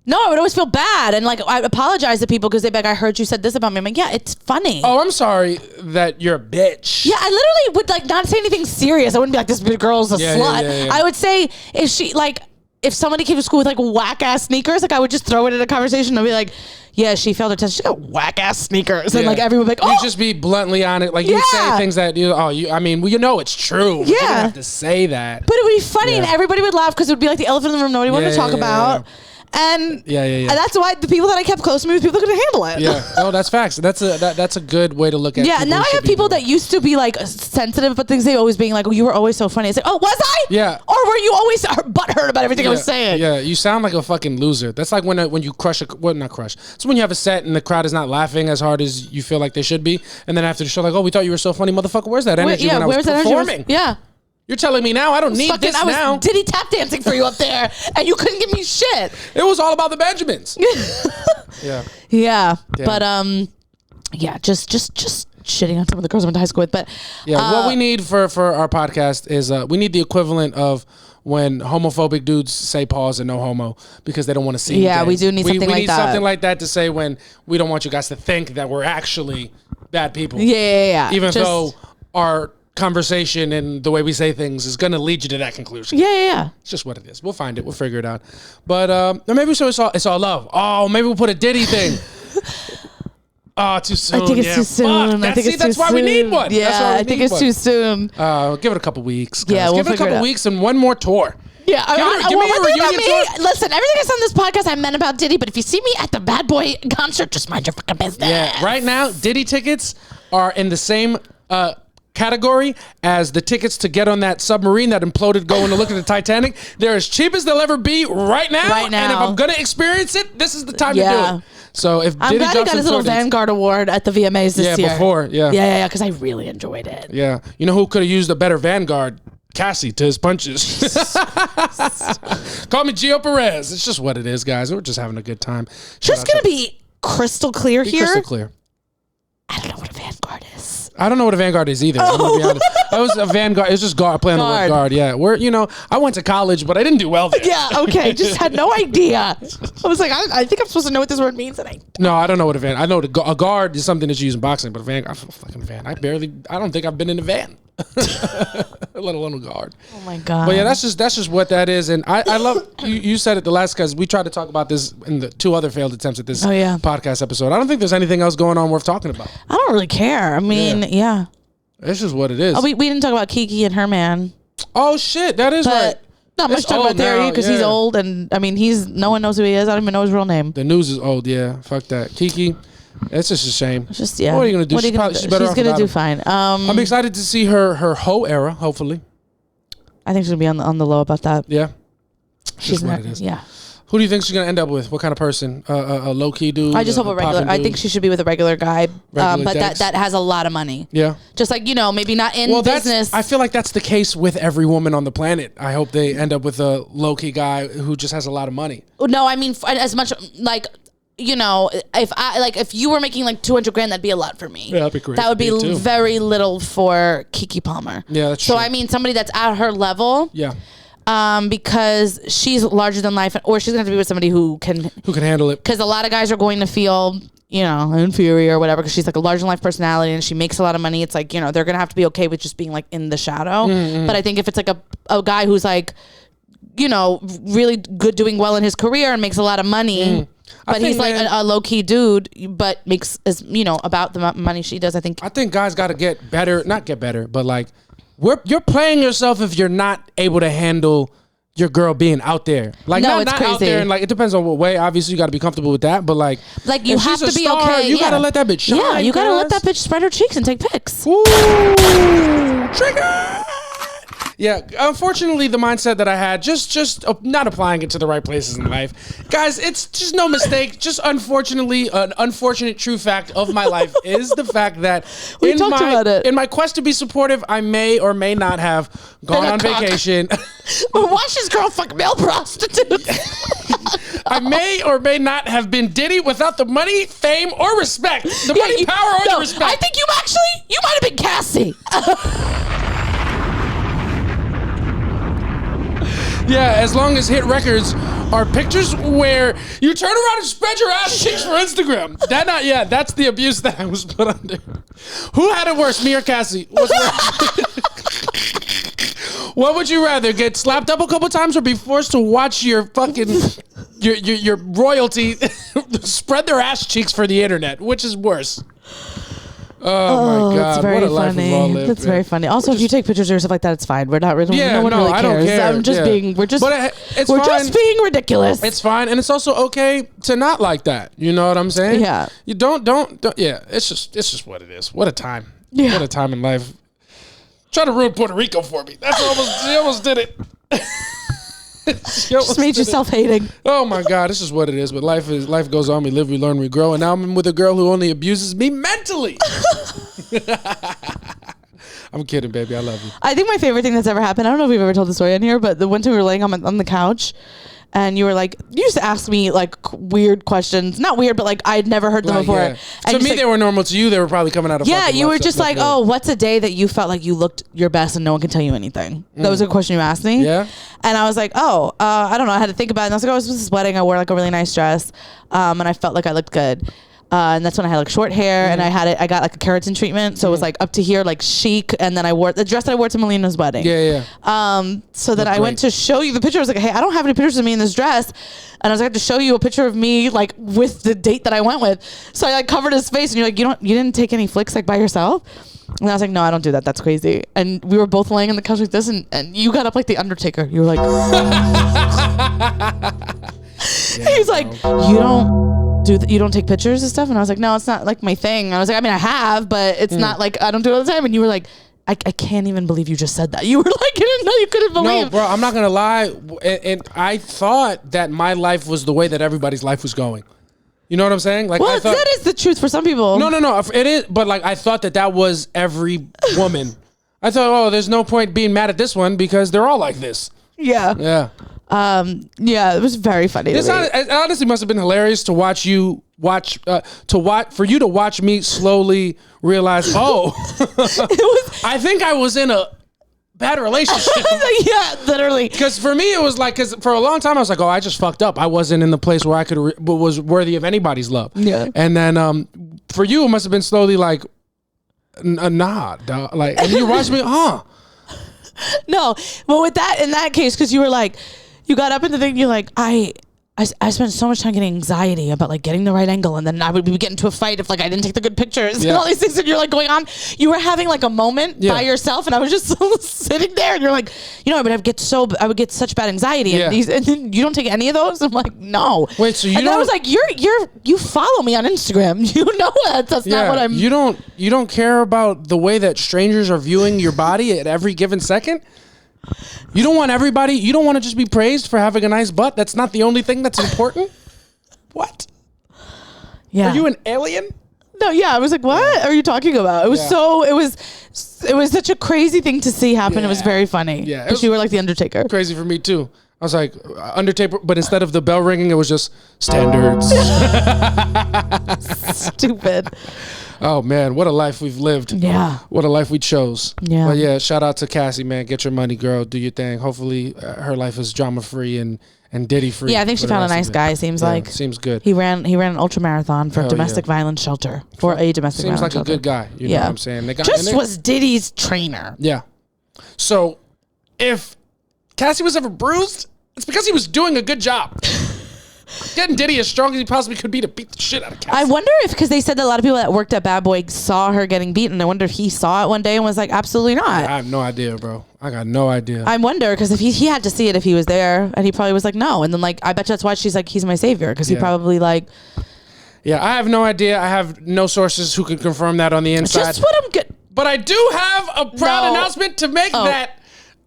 No, I would always feel bad. And I apologize to people because they'd be like, I heard you said this about me. I'm like, yeah, it's funny. Oh, I'm sorry that you're a bitch. Yeah, I literally would not say anything serious. I wouldn't be like, this girl's a slut. Yeah. I would say if somebody came to school with whack ass sneakers, I would just throw it in a conversation and be like, yeah, she failed her test. She got whack ass sneakers. And everyone would be like, oh. You just be bluntly on it. You'd say things that, it's true. Yeah. You don't have to say that. But it would be funny and everybody would laugh because it would be like the elephant in the room nobody wanted to talk about. Yeah. And and that's why the people that I kept close to me was people that could handle it. Yeah, no, that's facts. That's a good way to look at it. Yeah, now I have people that used to be sensitive about things. They always being like, "Oh, you were always so funny." It's like, "Oh, was I?" Yeah. Or were you always butthurt about everything I was saying? Yeah, you sound like a fucking loser. That's like when you crush not crush. It's when you have a set and the crowd is not laughing as hard as you feel like they should be, and then after the show, "Oh, we thought you were so funny, motherfucker." Where's that energy when I was performing? Yeah. You're telling me now I don't need this now. I was titty tap dancing for you up there, and you couldn't give me shit. It was all about the Benjamins. Yeah. But just shitting on some of the girls I went to high school with. But what we need for our podcast is we need the equivalent of when homophobic dudes say pause and no homo because they don't want to see. Yeah, we do need something like that. We need something like that to say when we don't want you guys to think that we're actually bad people. Yeah. Even though our conversation and the way we say things is going to lead you to that conclusion. Yeah. It's just what it is. We'll find it. We'll figure it out. But maybe it's all love. Oh, maybe we'll put a Diddy thing. Oh, too soon. I think it's too soon. That's why we need one. Yeah, I think it's too soon. Give it a couple weeks. Guys. Yeah, give it a couple weeks and one more tour. Yeah, give me a reunion tour. Listen, everything I said on this podcast I meant about Diddy, but if you see me at the Bad Boy concert, just mind your fucking business. Yeah, right now, Diddy tickets are in the same category as the tickets to get on that submarine that imploded going to look at the Titanic. They're as cheap as they'll ever be right now. And if I'm going to experience it, this is the time to do it. So if I'm glad he got his little Vanguard award at the VMAs this year. Before. Yeah, because I really enjoyed it. Yeah. You know who could have used a better Vanguard? Cassie to his punches. Call me Gio Perez. It's just what it is, guys. We're just having a good time. Just going to be crystal clear here. Crystal clear. I don't know what a Vanguard is. I don't know what a Vanguard is either. I'm gonna be honest. I was a Vanguard. It was just guard. Playing the word guard. Yeah. I went to college, but I didn't do well there. Yeah. Okay. Just had no idea. I was like, I think I'm supposed to know what this word means, and No, I don't know what a van. I know a guard is something that you use in boxing, but a van. I'm a fucking van. I don't think I've been in a van. Let alone a guard. Oh my god. But yeah, that's just what that is, and I love you said it the last because we tried to talk about this in the 2 other failed attempts at this podcast episode. I don't think there's anything else going on worth talking about. I don't really care. I mean, yeah. This is what it is. Oh, we didn't talk about Kiki and her man. Oh shit, that is right. Not much talk about Theory because he's old, and I mean, no one knows who he is. I don't even know his real name. The news is old. Yeah, fuck that. Kiki, it's just a shame. It's just What are you gonna do? She's gonna do fine. I'm excited to see her hoe era. Hopefully, I think she's gonna be on the low about that. Yeah, she's not. Yeah. Who do you think she's gonna end up with? What kind of person? A low key dude? I just hope a regular. I think she should be with a regular guy, but that has a lot of money. Yeah, just like maybe not in business. I feel like that's the case with every woman on the planet. I hope they end up with a low key guy who just has a lot of money. No, I mean as much like. If you were making like $200,000, that'd be a lot for me. Yeah, that'd be great. That would be very little for Keke Palmer. Yeah, that's true. So I mean, somebody that's at her level. Yeah. Because she's larger than life, or she's gonna have to be with somebody who can handle it. Because a lot of guys are going to feel, inferior or whatever. Because she's like a larger than life personality and she makes a lot of money. It's like they're gonna have to be okay with just being like in the shadow. Mm-hmm. But I think if it's like a guy who's like, really good, doing well in his career and makes a lot of money. But he's like a low key dude, but makes about the money she does. I think guys got to get better, not get better, but like. You're playing yourself if you're not able to handle your girl being out there. Like no, not crazy. Out there, and like it depends on what way. Obviously, you got to be comfortable with that. But like you have to be okay. You got to let that bitch shine. Yeah, you got to let that bitch spread her cheeks and take pics. Ooh, trigger. Yeah, unfortunately, the mindset that I had, just not applying it to the right places in life. Guys, it's just no mistake. Just unfortunately, an unfortunate true fact of my life is the fact that in my quest to be supportive, I may or may not have gone on vacation. Watch this girl fuck male prostitutes. I may or may not have been Diddy without the money, fame, or respect. The money, power, or the respect. I think you might have been Cassie. Yeah, as long as hit records are pictures where you turn around and spread your ass cheeks for Instagram. That's the abuse that I was put under. Who had it worse, me or Cassie? What would you rather, get slapped up a couple times or be forced to watch your fucking your royalty spread their ass cheeks for the internet? Which is worse? Oh my God! It's very what a life funny. we've all lived. That's very funny. Also, if you take pictures or stuff like that, it's fine. We're not really. No one really cares. I don't care. I'm just being. We're just being ridiculous. It's fine, and it's also okay to not like that. You know what I'm saying? Yeah. You don't. Yeah. It's just what it is. What a time. Yeah. What a time in life. Try to ruin Puerto Rico for me. She almost did it. Just made you self-hating. Oh my God, this is what it is. But life goes on. We live, we learn, we grow. And now I'm with a girl who only abuses me mentally. I'm kidding, baby. I love you. I think my favorite thing that's ever happened, I don't know if we've ever told the story on here, but the one time we were laying on the couch and you were like, you used to ask me like weird questions. Not weird, but like I'd never heard them before. Yeah. To me, they were normal. To you, they were probably coming out of you were just like, oh, what's a day that you felt like you looked your best and no one can tell you anything? That was a question you asked me. Yeah. And I was like, I don't know. I had to think about it. And I was like, it was this wedding. I wore like a really nice dress. And I felt like I looked good. And that's when I had like short hair and I got like a keratin treatment. So it was like up to here, like chic. And then I wore the dress that I wore to Melina's wedding. Yeah. So then I went to show you the picture. I was like, hey, I don't have any pictures of me in this dress. And I was like, I have to show you a picture of me like with the date that I went with. So I like covered his face and you're like, you didn't take any flicks like by yourself? And I was like, no, I don't do that. That's crazy. And we were both laying on the couch like this and you got up like the Undertaker. You were like, he was like, you don't take pictures and stuff? And I was like, no, it's not like my thing. And I was like, I mean, I have, but it's not like I don't do it all the time. And you were like, I can't even believe you just said that. You were like, I didn't know, you couldn't believe. No, bro, I'm not gonna lie. And I thought that my life was the way that everybody's life was going. You know what I'm saying? Like, well, that is the truth for some people. No, it is. But like, I thought that was every woman. I thought, oh, there's no point being mad at this one because they're all like this. Yeah. Yeah. It was very funny. It honestly must have been hilarious to watch you for you to watch me slowly realize, I think I was in a bad relationship. Yeah, literally. Because for me, it was like, because for a long time I was like, oh, I just fucked up. I wasn't in the place where I was worthy of anybody's love. Yeah. And then for you, it must have been slowly like, nah, dog. Like, and you watched me, No, well, in that case, because you were like, you got up in the thing, you're like, I I spent so much time getting anxiety about like getting the right angle, and then I would be getting into a fight if like I didn't take the good pictures and all these things that you're like going on. You were having like a moment by yourself, and I was just sitting there, and you're like, I would get such bad anxiety, and then you don't take any of those. I'm like, no. Wait, so you? And I was like, you follow me on Instagram. You know that's not what I'm. You don't care about the way that strangers are viewing your body at every given second. You don't want everybody. You don't want to just be praised for having a nice butt. That's not the only thing that's important. What? Yeah. Are you an alien? No. Yeah. I was like, what are you talking about? It was it was such a crazy thing to see happen. It was very funny. Yeah. Because you were like the Undertaker. Crazy for me too. I was like Undertaker, but instead of the bell ringing, it was just standards. Stupid. Oh man, what a life we've lived. Yeah. What a life we chose. Yeah. But yeah, shout out to Cassie, man. Get your money, girl. Do your thing. Hopefully her life is drama free and Diddy free. Yeah, I think she found a nice guy. Seems like seems good. He ran an ultra marathon for domestic violence shelter for a domestic violence shelter. Seems like a good guy. You know what I'm saying? Was Diddy's trainer. Yeah. So if Cassie was ever bruised, it's because he was doing a good job. Getting Diddy as strong as he possibly could be to beat the shit out of Cassie. I wonder if, because they said that a lot of people that worked at Bad Boy saw her getting beaten. I wonder if he saw it one day and was like, absolutely not. I have no idea, bro. I got no idea. I wonder, because if he had to see it if he was there, and he probably was like, no. And then like, I bet you that's why she's like, he's my savior, because he probably like. Yeah, I have no idea. I have no sources who can confirm that on the inside. Just what I'm good. But I do have a proud announcement to make that.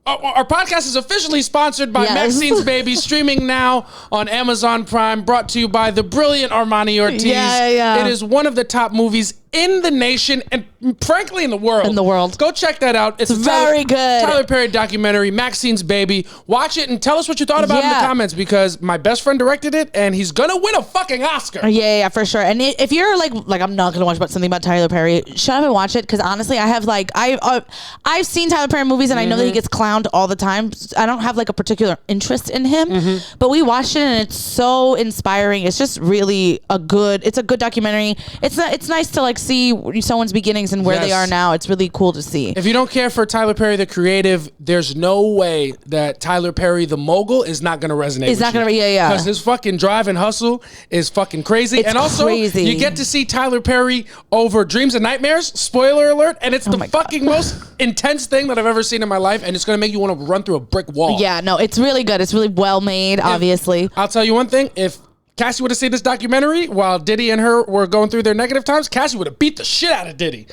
Our podcast is officially sponsored by Maxine's Baby, streaming now on Amazon Prime, brought to you by the brilliant Armani Ortiz. It is one of the top movies in the nation and frankly in the world. Go check that out. It's a very good Tyler Perry documentary, Maxine's Baby. Watch it and tell us what you thought about it in the comments, because my best friend directed it and he's gonna win a fucking Oscar. Yeah, for sure. And if you're like I'm not gonna watch something about Tyler Perry, shut up and watch it, because honestly I have like I've seen Tyler Perry movies and I know that he gets clowned all the time. I don't have like a particular interest in him, but we watched it and it's so inspiring. It's just really a good documentary. It's nice to like see someone's beginnings and where they are now. It's really cool to see. If you don't care for Tyler Perry the creative, there's no way that Tyler Perry the mogul is not going to resonate with you. Because his fucking drive and hustle is fucking crazy. It's and also, crazy. You get to see Tyler Perry over Dreams and Nightmares, spoiler alert, and it's the fucking most intense thing that I've ever seen in my life, and it's going to make you want to run through a brick wall. Yeah, no, it's really good. It's really well made, obviously. I'll tell you one thing, if Cassie would have seen this documentary while Diddy and her were going through their negative times, Cassie would have beat the shit out of Diddy.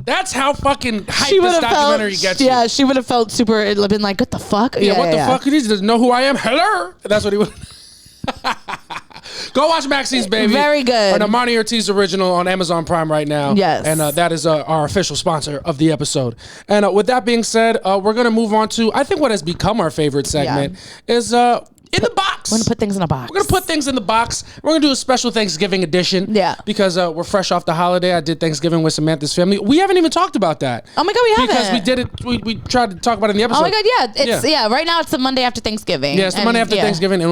That's how fucking hyped this documentary gets you. Yeah, she would have felt super, been like, what the fuck? Yeah, what the fuck? He doesn't know who I am. Hello. That's what he would. Go watch Maxine's Baby. Very good. An Armani Ortiz original on Amazon Prime right now. Yes. And that is our official sponsor of the episode. And with that being said, we're going to move on to, I think what has become our favorite segment is in the box. We're going to put things in a box. We're going to put things in the box. We're going to do a special Thanksgiving edition. Yeah. Because we're fresh off the holiday. I did Thanksgiving with Samantha's family. We haven't even talked about that. Oh my God, we haven't. Because we did it, we tried to talk about it in the episode. Oh my God, yeah. Right now it's the Monday after Thanksgiving. Yeah, it's the Monday after Thanksgiving. And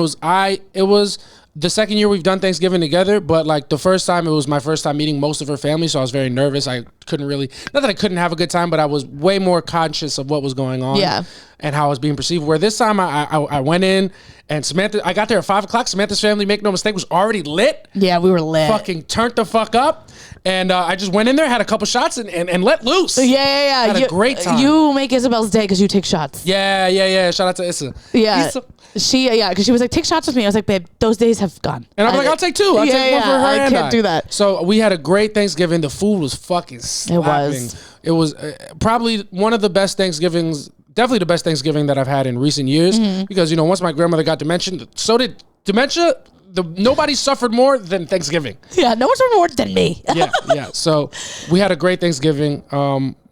it was the second year we've done Thanksgiving together, but like the first time, it was my first time meeting most of her family, so I was very nervous. I couldn't really, not that I couldn't have a good time, but I was way more conscious of what was going on and how I was being perceived. Where this time I went in and Samantha, I got there at 5 o'clock. Samantha's family, make no mistake, was already lit. Yeah, we were lit. Fucking turned the fuck up. And I just went in there, had a couple shots, and let loose. Yeah. Had a great time. You make Isabel's day because you take shots. Yeah. Shout out to Issa. Yeah. Issa. Because she was like, take shots with me. I was like, babe, those days have gone. And I'm like, I'll take two. I'll take one for her and I. Can't do that. So we had a great Thanksgiving. The food was fucking slapping. It was probably one of the best Thanksgivings, definitely the best Thanksgiving that I've had in recent years. Because, once my grandmother got dementia, so did dementia. Nobody suffered more than Thanksgiving. Yeah, no one suffered more than me. Yeah. So we had a great Thanksgiving.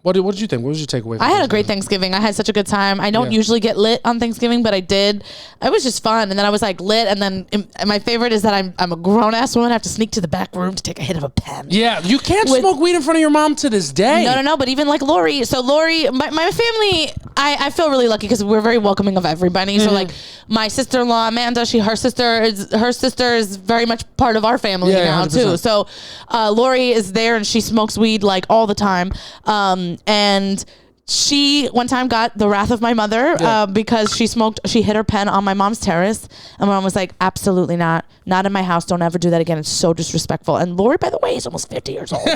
What did you think? What was your takeaway? I had a great Thanksgiving. I had such a good time. I don't usually get lit on Thanksgiving, but I did. It was just fun. And then I was like lit. And then my favorite is that I'm a grown ass woman. I have to sneak to the back room to take a hit of a pen. Yeah, you can't smoke weed in front of your mom to this day. No. But even like Lori. So Lori, my family, I feel really lucky because we're very welcoming of everybody. So like my sister-in-law Amanda, her sister is very much part of our family now 100%. Too. So Lori is there and she smokes weed like all the time. And She one time got the wrath of my mother because she hit her pen on my mom's terrace, and my mom was like, absolutely not in my house, don't ever do that again, it's so disrespectful. And Lori, by the way, is almost 50 years old.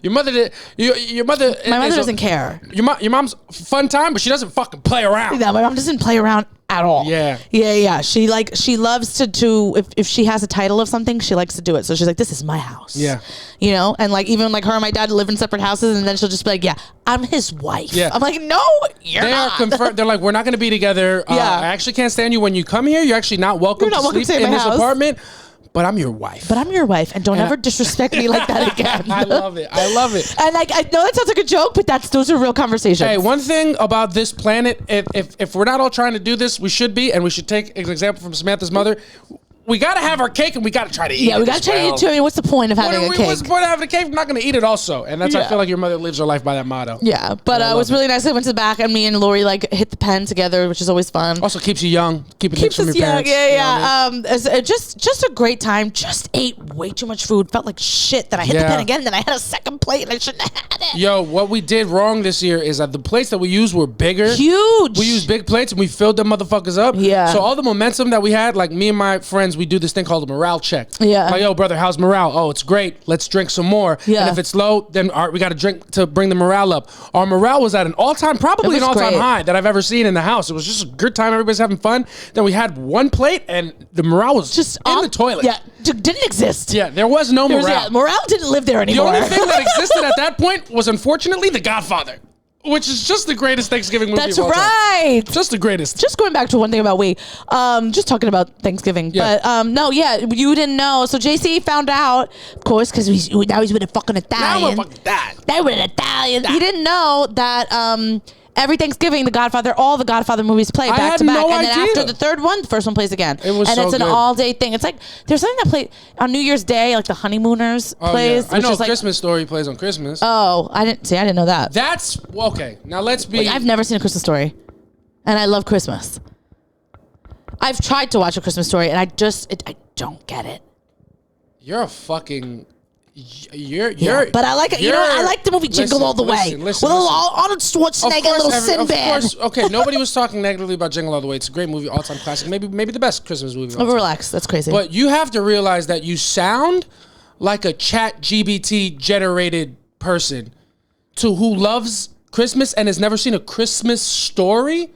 Your mother did. Your mother. My mother doesn't care. Your mom's fun time, but she doesn't fucking play around. No, my mom doesn't play around at all. Yeah. She loves to do, if she has a title of something, she likes to do it. So she's like, this is my house. Yeah. You know, and like even like her and my dad live in separate houses, and then she'll just be like, yeah, I'm his wife. Yeah. I'm like, no, you're not. Confirmed. They're like, we're not going to be together. I actually can't stand you when you come here. You're actually not welcome to sleep in this apartment. But I'm your wife. And don't ever disrespect me like that again. I love it. And like, I know that sounds like a joke, but those are real conversations. Hey, one thing about this planet, if we're not all trying to do this, we should be, and we should take an example from Samantha's mother. We got to have our cake, and we got to try to eat it. Yeah, we got to try to eat it too. I mean, what's the point of having a cake? What's the point of having a cake? We're not going to eat it also. And that's I feel like your mother lives her life by that motto. Yeah, but it was really nice. I went to the back, and me and Lori like hit the pen together, which is always fun. Also keeps you young. Keeps things from your parents. Yeah. You know what I mean? Just a great time. Just ate way too much food. Felt like shit. Then I hit the pen again. Then I had a second plate, and I shouldn't have had it. Yo, what we did wrong this year is that the plates that we used were bigger. Huge. We used big plates, and we filled them motherfuckers up. Yeah. So all the momentum that we had, like me and my friends, we do this thing called a morale check. Yeah. Like, yo, brother, how's morale? Oh, it's great. Let's drink some more. Yeah. And if it's low, then we got to drink to bring the morale up. Our morale was at probably an all-time high that I've ever seen in the house. It was just a good time. Everybody's having fun. Then we had one plate, and the morale was just in the toilet. Yeah, didn't exist. Yeah, there was no morale. Morale didn't live there anymore. The only thing that existed at that point was, unfortunately, The Godfather. Which is just the greatest Thanksgiving movie That's of all time. right. Just the greatest. Just going back to one thing about just talking about Thanksgiving. Yeah. But you didn't know. So JC found out, of course, because now he's with a fucking Italian. Now we're fucking that. Now we're an Italian. He didn't know that every Thanksgiving, all the Godfather movies play back to back. No and idea. then after the third one, the first one plays again. It was and so it's an good. all-day thing. It's like, there's something that plays on New Year's Day, like the Honeymooners plays. Yeah. I know is like, Christmas Story plays on Christmas. Oh, I didn't know that. That's, okay, now let's be... I've never seen A Christmas Story. And I love Christmas. I've tried to watch A Christmas Story, and I don't get it. You're a fucking... But I like it. You know, I like the movie Jingle All the Way. With Arnold Schwarzenegger, little Sinbad. Of course, okay. Nobody was talking negatively about Jingle All the Way. It's a great movie, all-time classic. Maybe the best Christmas movie of all time. Relax, that's crazy. But you have to realize that you sound like a Chat GBT generated person who loves Christmas and has never seen A Christmas Story.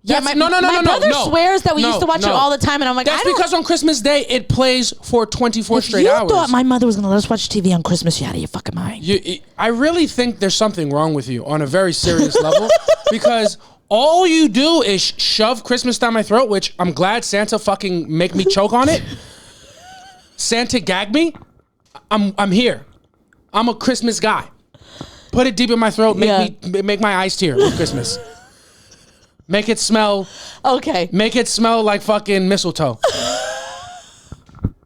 Yeah, my brother swears that we used to watch it all the time, and I'm like, that's because on Christmas Day it plays for 24 straight hours. You thought my mother was going to let us watch TV on Christmas? You out of your fucking mind. I really think there's something wrong with you on a very serious level, because all you do is shove Christmas down my throat, which I'm glad Santa fucking make me choke on it. Santa gag me. I'm here. I'm a Christmas guy. Put it deep in my throat. Make my eyes tear with Christmas. Make it smell. Okay. Make it smell like fucking mistletoe.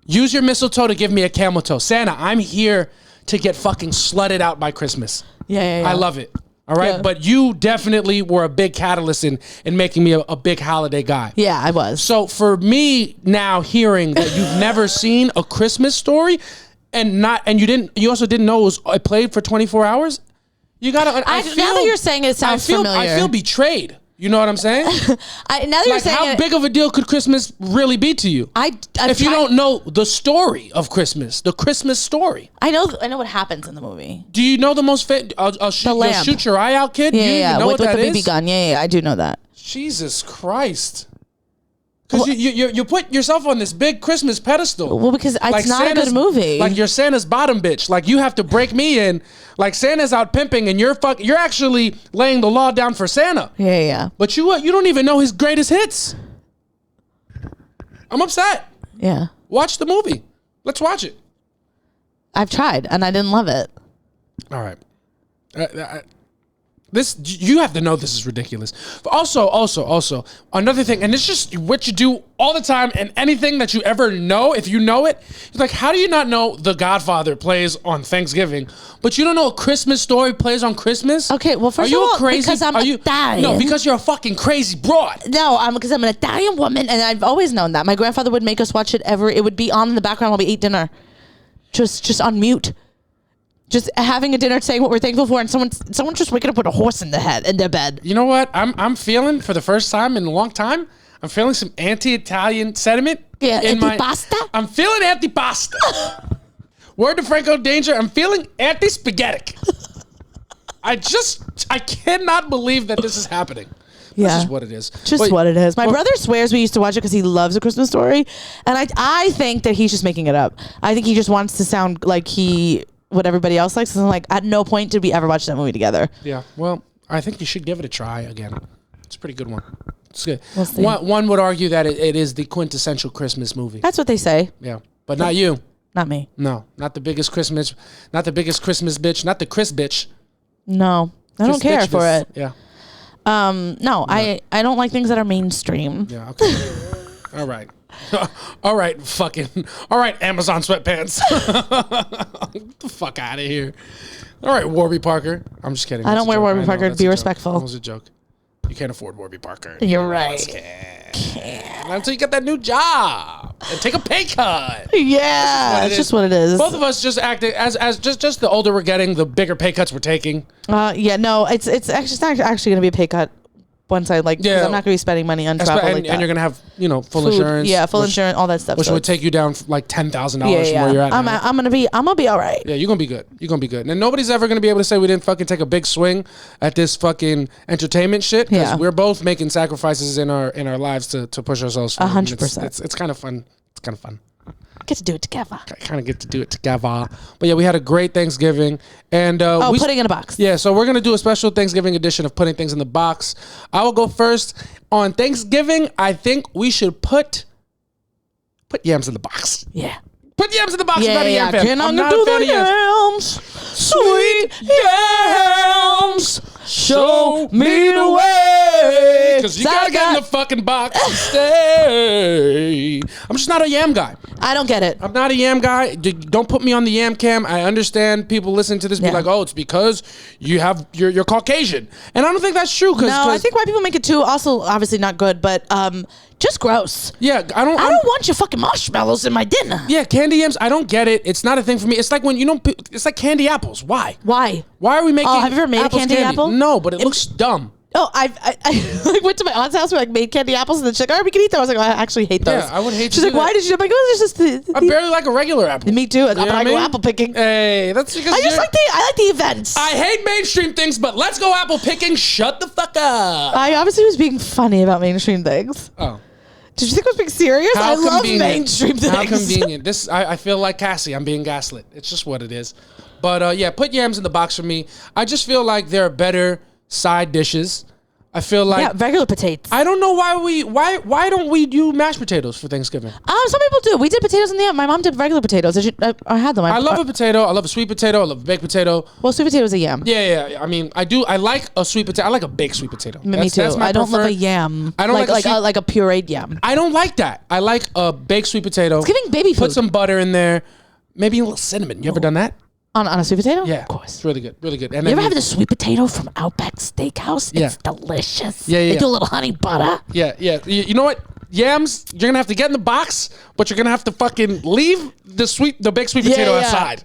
Use your mistletoe to give me a camel toe. Santa, I'm here to get fucking slutted out by Christmas. Yeah. I love it. All right. Yeah. But you definitely were a big catalyst in making me a big holiday guy. Yeah, I was. So for me now hearing that you've never seen A Christmas Story and you also didn't know it played for 24 hours. You gotta. Now that you're saying it, sounds familiar. I feel betrayed. You know what I'm saying? Now that you're saying how big of a deal could Christmas really be to you? If you don't know the story of Christmas, the Christmas story. I know what happens in the movie. Do you know the most I'll shoot your eye out, kid? Yeah. You know with what that the BB is? gun. Yeah, I do know that. Jesus Christ. Because you put yourself on this big Christmas pedestal. Well, because it's not a good movie. Like you're Santa's bottom bitch. Like you have to break me in. Like Santa's out pimping, and you're actually laying the law down for Santa. Yeah. But you don't even know his greatest hits. I'm upset. Yeah. Watch the movie. Let's watch it. I've tried, and I didn't love it. All right. You have to know this is ridiculous. But also, another thing, and it's just what you do all the time, and anything that you ever know, if you know it, it's like, how do you not know The Godfather plays on Thanksgiving, but you don't know A Christmas Story plays on Christmas? Okay, well, first of all, because I'm Italian. No, because you're a fucking crazy broad. No, because I'm an Italian woman, and I've always known that. My grandfather would make us watch it it would be on in the background while we eat dinner. Just on mute. just having a dinner, saying what we're thankful for, and someone just waking up with a horse in their bed. You know what? I'm feeling for the first time in a long time. I'm feeling some anti-Italian sentiment. Yeah, anti-pasta. I'm feeling anti-pasta. Word to Franco Danger. I'm feeling anti-spaghetti. I cannot believe that this is happening. Yeah. This is what it is. Just what it is. My brother swears we used to watch it because he loves A Christmas Story, and I think that he's just making it up. I think he just wants to sound like what everybody else likes. And like, at no point did we ever watch that movie together. Yeah. Well, I think you should give it a try again. It's a pretty good one. It's good. We'll see. One would argue that it is the quintessential Christmas movie. That's what they say. Yeah, but not you. Not me. No, not the biggest Christmas bitch, not the Chris bitch. No, I don't care for it. Yeah. No, I don't like things that are mainstream. Yeah. Okay. All right. All right. All right. Amazon sweatpants. Get the fuck out of here. All right, Warby Parker. I'm just kidding. I don't wear Warby Parker. Be respectful. That was a joke. You can't afford Warby Parker. You're right. Not until you get that new job and take a pay cut. Yeah, it's just what it is. Both of us just acting as just the older we're getting, the bigger pay cuts we're taking. Yeah, no, it's not actually going to be a pay cut. Once I I'm not going to be spending money on travel like that. And you're going to have full Food, insurance. Yeah, full insurance, all that stuff. Which would take you down like $10,000 from where you're at. I'm gonna be all right. Yeah, you're gonna be good. You're gonna be good. And nobody's ever gonna be able to say we didn't fucking take a big swing at this fucking entertainment shit, because we're both making sacrifices in our lives to push ourselves forward. 100%. It's kind of fun. It's kind of fun. Get to do it together. Kind of get to do it together. But yeah, we had a great Thanksgiving. And putting in a box. Yeah, so we're going to do a special Thanksgiving edition of Putting Things in the Box. I will go first. On Thanksgiving, I think we should put yams in the box. Yeah. Put yams in the box. I'm not a yam fan. I'm not a fan of yams. Sweet yams. Show me the way. Because you gotta get in the fucking box and stay. I'm just not a yam guy. I don't get it. I'm not a yam guy. Don't put me on the yam cam. I understand people listening to this be like, oh, it's because you're Caucasian. And I don't think that's true. No, I think white people make it too. Also, obviously not good, but just gross. Yeah, I don't want your fucking marshmallows in my dinner. Yeah, candy yams, I don't get it. It's not a thing for me. It's like when it's like candy apples. Why? Why are we making? Oh, have you ever made a candy apple? No, but it looks dumb. Oh, I went to my aunt's house. We made candy apples, and then she's like, "All right, we can eat them." I was like, "I actually hate those." Yeah, I would hate. She's like, "Why did you?" I'm like, "Oh, it's just." I barely like a regular apple. Me too. But I go apple picking. Hey, that's because I like the events. I hate mainstream things, but let's go apple picking. Shut the fuck up. I obviously was being funny about mainstream things. Oh. Did you think I was being serious? I love mainstream things. How convenient. I feel like Cassie. I'm being gaslit. It's just what it is. But yeah, put yams in the box for me. I just feel like there are better side dishes. I feel like regular potatoes. I don't know why don't we do mashed potatoes for Thanksgiving? Some people do. We did potatoes in the end. My mom did regular potatoes. I had them. I love a potato. I love a sweet potato. I love a baked potato. Well, sweet potato is a yam. Yeah. I mean, I like a sweet potato. I like a baked sweet potato. Me too. I don't love a yam. I don't like a pureed yam. I don't like that. I like a baked sweet potato. It's giving baby food. Put some butter in there. Maybe a little cinnamon. You ever done that? On a sweet potato? Yeah, of course. It's really good, really good. And you ever have the sweet potato from Outback Steakhouse? Yeah. It's delicious. Yeah. They do a little honey butter. Yeah. You know what? Yams, you're gonna have to get in the box, but you're gonna have to fucking leave the baked sweet potato outside.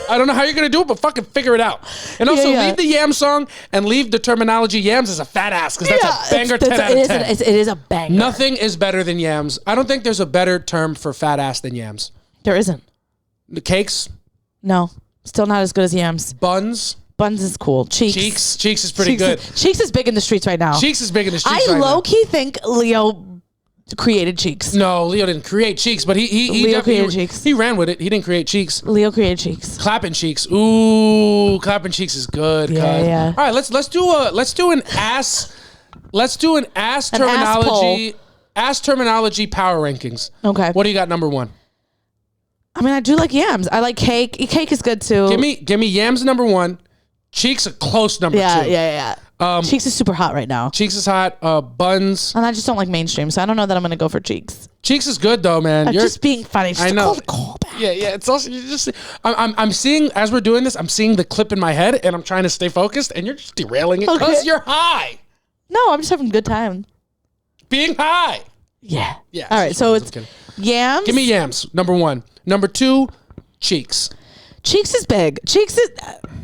I don't know how you're gonna do it, but fucking figure it out. And also leave the yam song and leave the terminology yams as a fat ass, because that's a banger 10 out of 10. It is a banger. Nothing is better than yams. I don't think there's a better term for fat ass than yams. There isn't. The cakes? No. Still not as good as yams. Buns is cool. Cheeks is pretty good. Cheeks is big in the streets right now. Cheeks is big in the streets I right now. low-key think Leo created Cheeks. No, Leo didn't create Cheeks, but he created Cheeks. He ran with it. He didn't create Cheeks. Leo created Cheeks. Clapping Cheeks. Ooh, clapping Cheeks is good. Yeah. All right, let's do an ass terminology power rankings. Okay. What do you got number one? I mean, I do like yams. I like cake. Cake is good too. Give me yams number one. Cheeks a close number two. Yeah. Cheeks is super hot right now. Cheeks is hot. Buns. And I just don't like mainstream, so I don't know that I'm gonna go for Cheeks. Cheeks is good though, man. You're just being funny. I know. Callback. Yeah. It's also I'm seeing, as we're doing this, I'm seeing the clip in my head, and I'm trying to stay focused, and you're just derailing it because you're high. No, I'm just having a good time. Being high. Yeah. All right. So it's yams. Give me yams. Number one. Number two, cheeks. Cheeks is big. Cheeks is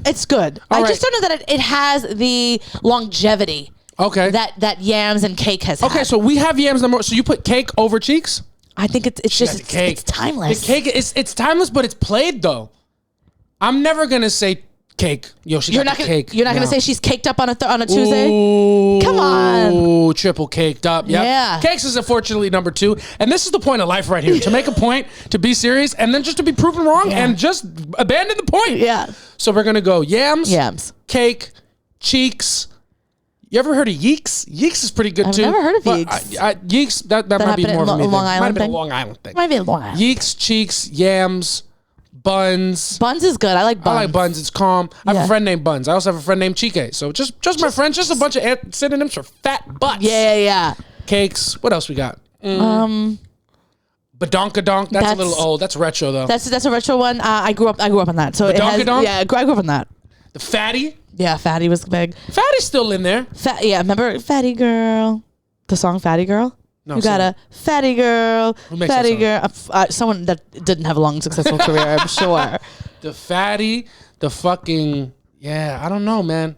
it's good. All I right. just don't know that it has the longevity. Okay. That yams and cake has. Okay, had. so we have yams number. So you put cake over cheeks? I think it's just the cake. it's timeless. The cake it's timeless, but it's played though. I'm never gonna say cake. Yo, You're not the gonna, cake. You're not gonna say she's caked up on a Tuesday. Ooh, Come on. triple caked up. Yep. Yeah. Cakes is unfortunately number 2, and this is the point of life right here: to make a point, to be serious, and then just to be proven wrong, and just abandon the point. Yeah. So we're gonna go yams, cake, cheeks. You ever heard of yeeks? Yeeks is pretty good too. I've never heard of But yeeks. Yeeks, that might be happened more of at a me Long thing. Island Might have been a thing? Long Island thing. Might be a Long Island. Yeeks, cheeks, yams, buns. Buns is good. I like buns. I like buns. It's calm. I have Yeah. a friend named Buns. I also have a friend named Chike. So just my friends. Just a bunch of synonyms for fat butts. Yeah. Cakes. What else we got? Badonkadonk. That's a little old. That's retro though. That's a retro one. I grew up on that. So it has, Badonkadonk? yeah, I grew up on that. The fatty. Yeah, Fatty was big. Fatty's still in there. Yeah, remember Fatty Girl? The song Fatty Girl? No, you got a Fatty Girl, Who makes Fatty that Girl. Someone that didn't have a long, successful career, I'm sure. The fatty. The fucking I don't know, man.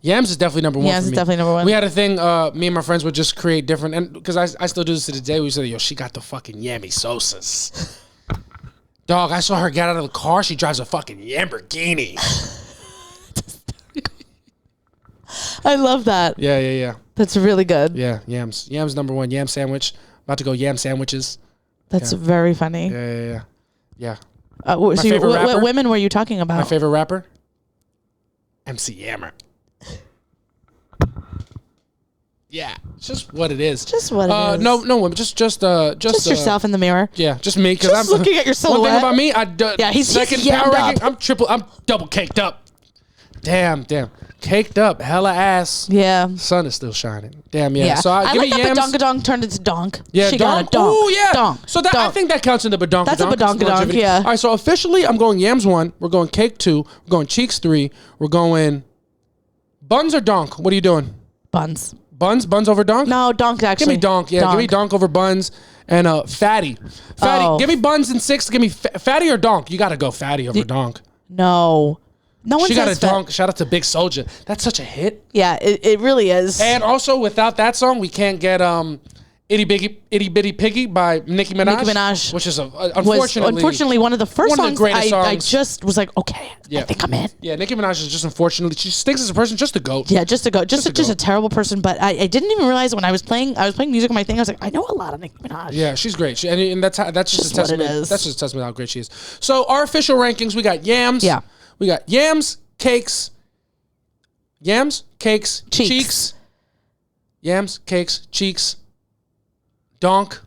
Yams is definitely number 1 Yams for is me. definitely number 1. We had a thing. Me and my friends would just create different, and because I still do this to this day. We said, "Yo, she got the fucking yammy sosas." Dog, I saw her get out of the car. She drives a fucking Lamborghini. I love that. Yeah. That's really good. Yeah, yams. Yams number 1. Yam sandwich. About to go yam sandwiches. That's very funny. Yeah. So favorite rapper? what women were you talking about? My favorite rapper? MC Yammer. Yeah, it's just what it is. Just what it is. No women. Just yourself in the mirror. Yeah, just me. Because Just I'm looking at your silhouette. One thing about me, he's second yammed power up. ranking. I'm double caked up. Damn, caked up, hella ass. Yeah. Sun is still shining. Damn, yeah. So I give like me that yams. badonkadonk turned into donk. Yeah, she donk. got a donk. Oh, yeah. Donk. So that I Donk. think that counts in the badonkadonk. That's a badonkadonk, yeah. All right, so officially I'm going yams 1. We're going cake 2. We're going cheeks 3. We're going buns or donk. What are you doing? Buns. Buns over donk? No, donk actually. Give me donk. Yeah, give me donk over buns. And fatty. Oh. Give me buns in 6. Give me fatty or donk. You got to go fatty over donk. No one She got a says fat. donk. Shout out to Big Soldier. That's such a hit. Yeah, it really is. And also, without that song, we can't get Itty Bitty Piggy by Nicki Minaj. Which is unfortunately one of the first one of the songs greatest songs. I just was like, okay, I think I'm in. Yeah, Nicki Minaj is just unfortunately, she stinks as a person, just a goat. Yeah, just a terrible person. But I didn't even realize when I was playing music on my thing. I was like, I know a lot of Nicki Minaj. Yeah, she's great. And that's just a what it testament. is. That's just a testament how great she is. So our official rankings, we got yams. Yeah. We got yams, cakes, cheeks, yams, cakes, cheeks, donk,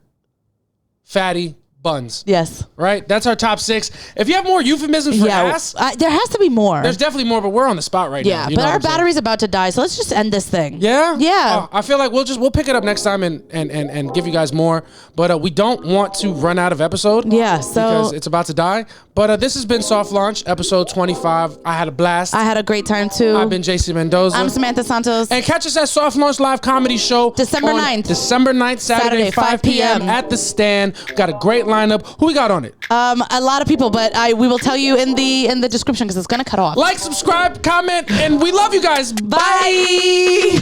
fatty, buns. Yes. Right? That's our top 6. If you have more euphemisms for ass, there has to be more. there's definitely more, but we're on the spot right now. Yeah, You but know our what I'm saying? battery's about to die, so let's just end this thing. Yeah? Yeah. I feel like we'll pick it up next time and give you guys more. But we don't want to run out of episode. Yeah, so because it's about to die. But this has been Soft Launch, episode 25. I had a blast. I had a great time too. I've been JC Mendoza. I'm Samantha Santos. And catch us at Soft Launch Live Comedy Show. December on 9th. December 9th, Saturday, 5 p.m. at the Stand. Got a great lineup. Who we got on it? A lot of people, but we will tell you in the description because it's gonna cut off. Like, subscribe, comment, and we love you guys. Bye.